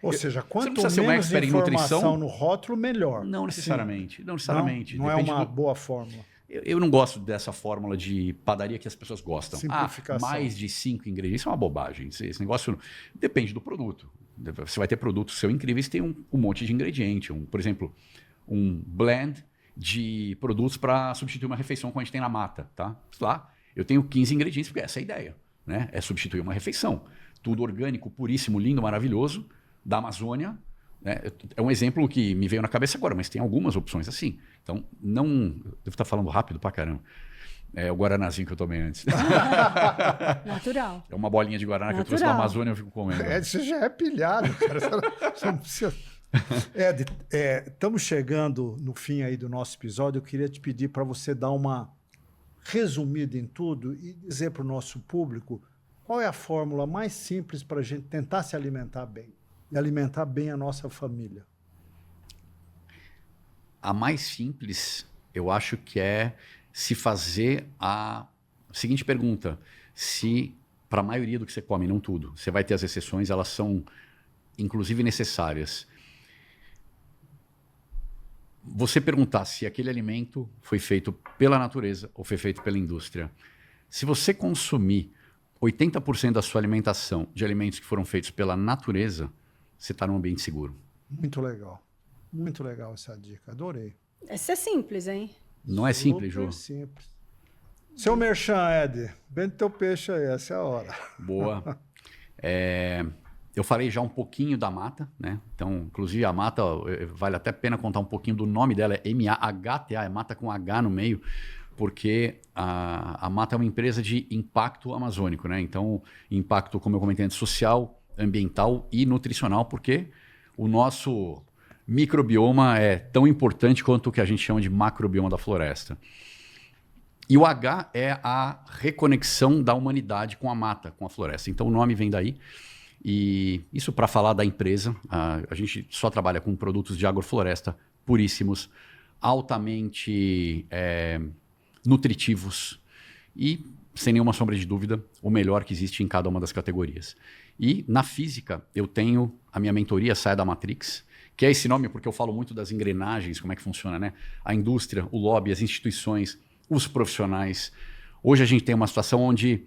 Ou seja, quanto ser um menos expert em informação nutrição, no rótulo, melhor. Não necessariamente. Sim. Não necessariamente. Não é uma boa fórmula. Eu não gosto dessa fórmula de padaria que as pessoas gostam. Simplificação. Mais de 5 ingredientes. Isso é uma bobagem. Esse negócio depende do produto. Você vai ter produtos seu incríveis que tem um monte de ingrediente. Por exemplo, um blend de produtos para substituir uma refeição como a gente tem na Mata. Tá? Lá eu tenho 15 ingredientes, porque essa é a ideia. Né? É substituir uma refeição. Tudo orgânico, puríssimo, lindo, maravilhoso, da Amazônia. Né? É um exemplo que me veio na cabeça agora, mas tem algumas opções assim. Então, não... Devo estar falando rápido pra caramba. É o guaranazinho que eu tomei antes. Natural. É uma bolinha de guaraná que eu trouxe da Amazônia e eu fico comendo. Você já é pilhado, cara. Você não precisa... Ed, estamos chegando no fim aí do nosso episódio. Eu queria te pedir para você dar uma resumida em tudo e dizer para o nosso público qual é a fórmula mais simples para a gente tentar se alimentar bem e alimentar bem a nossa família. A mais simples, eu acho que é se fazer a seguinte pergunta. Se, para a maioria do que você come, não tudo, você vai ter as exceções, elas são inclusive necessárias. Você perguntar se aquele alimento foi feito pela natureza ou foi feito pela indústria. Se você consumir 80% da sua alimentação de alimentos que foram feitos pela natureza, você está num ambiente seguro. Muito legal. Muito legal essa dica. Adorei. Essa é simples, hein? Não é simples, Ju? Simples. Seu merchan, Ed, vende teu peixe aí, essa é a hora. Boa. Eu falei já um pouquinho da Mata, né? Então, inclusive, a Mata, vale até a pena contar um pouquinho do nome dela, é MAHTA, é Mata com H no meio, porque a Mata é uma empresa de impacto amazônico, né? Então, impacto, como eu comentei antes, social, ambiental e nutricional, porque o nosso microbioma é tão importante quanto o que a gente chama de macrobioma da floresta. E o H é a reconexão da humanidade com a mata, com a floresta. Então, o nome vem daí. E isso para falar da empresa, a gente só trabalha com produtos de agrofloresta puríssimos, altamente nutritivos e, sem nenhuma sombra de dúvida, o melhor que existe em cada uma das categorias. E na física, eu tenho a minha mentoria Saia da Matrix, que é esse nome porque eu falo muito das engrenagens, como é que funciona, né? A indústria, o lobby, as instituições, os profissionais. Hoje a gente tem uma situação onde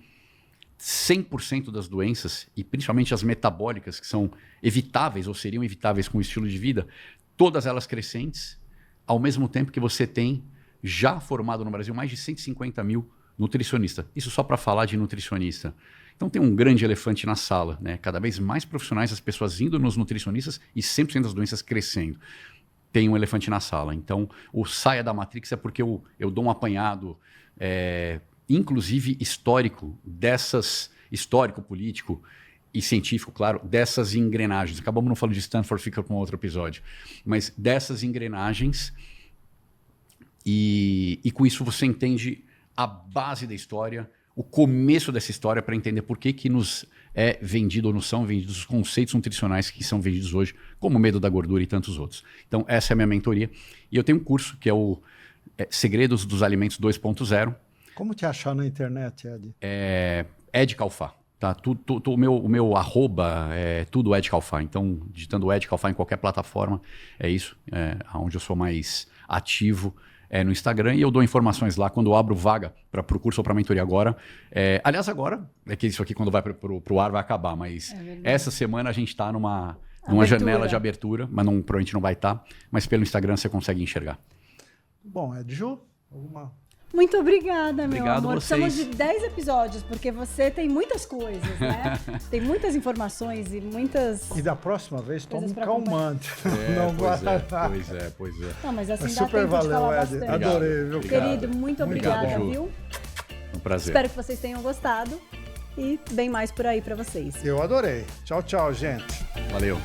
100% das doenças, e principalmente as metabólicas, que são evitáveis ou seriam evitáveis com o estilo de vida, todas elas crescentes, ao mesmo tempo que você tem já formado no Brasil mais de 150 mil nutricionistas. Isso só para falar de nutricionista. Então tem um grande elefante na sala, né? Cada vez mais profissionais, as pessoas indo nos nutricionistas e 100% das doenças crescendo. Tem um elefante na sala. Então o saia da Matrix é porque eu dou um apanhado, inclusive histórico, histórico, político e científico, claro, dessas engrenagens. Acabamos não falando de Stanford, fica com outro episódio. Mas dessas engrenagens e com isso você entende a base da história, o começo dessa história para entender por que nos é vendido ou não são vendidos os conceitos nutricionais que são vendidos hoje, como o medo da gordura e tantos outros. Então essa é a minha mentoria. E eu tenho um curso que é o Segredos dos Alimentos 2.0. Como te achar na internet, Ed? Ed Calfá. Tá? O meu arroba é tudo Ed Calfá. Então, digitando Ed Calfá em qualquer plataforma, é isso. Onde eu sou mais ativo no Instagram. E eu dou informações lá quando eu abro vaga para o curso ou para a mentoria agora. Aliás, agora, é que isso aqui quando vai para o ar vai acabar. Mas essa semana a gente está numa janela de abertura. Mas provavelmente não vai estar. Mas pelo Instagram você consegue enxergar. Bom, Ed Ju, alguma... Muito obrigada, meu Obrigado amor. vocês. Precisamos de 10 episódios, porque você tem muitas coisas, né? Tem muitas informações e muitas... E da próxima vez, toma um pra calmante. Pois é. Não, mas assim dá super tempo de falar Ed. bastante. Adorei, viu? Querido, muito obrigada, Ju. viu? Um prazer. Espero que vocês tenham gostado e bem mais por aí pra vocês. Eu adorei. Tchau, tchau, gente. Valeu.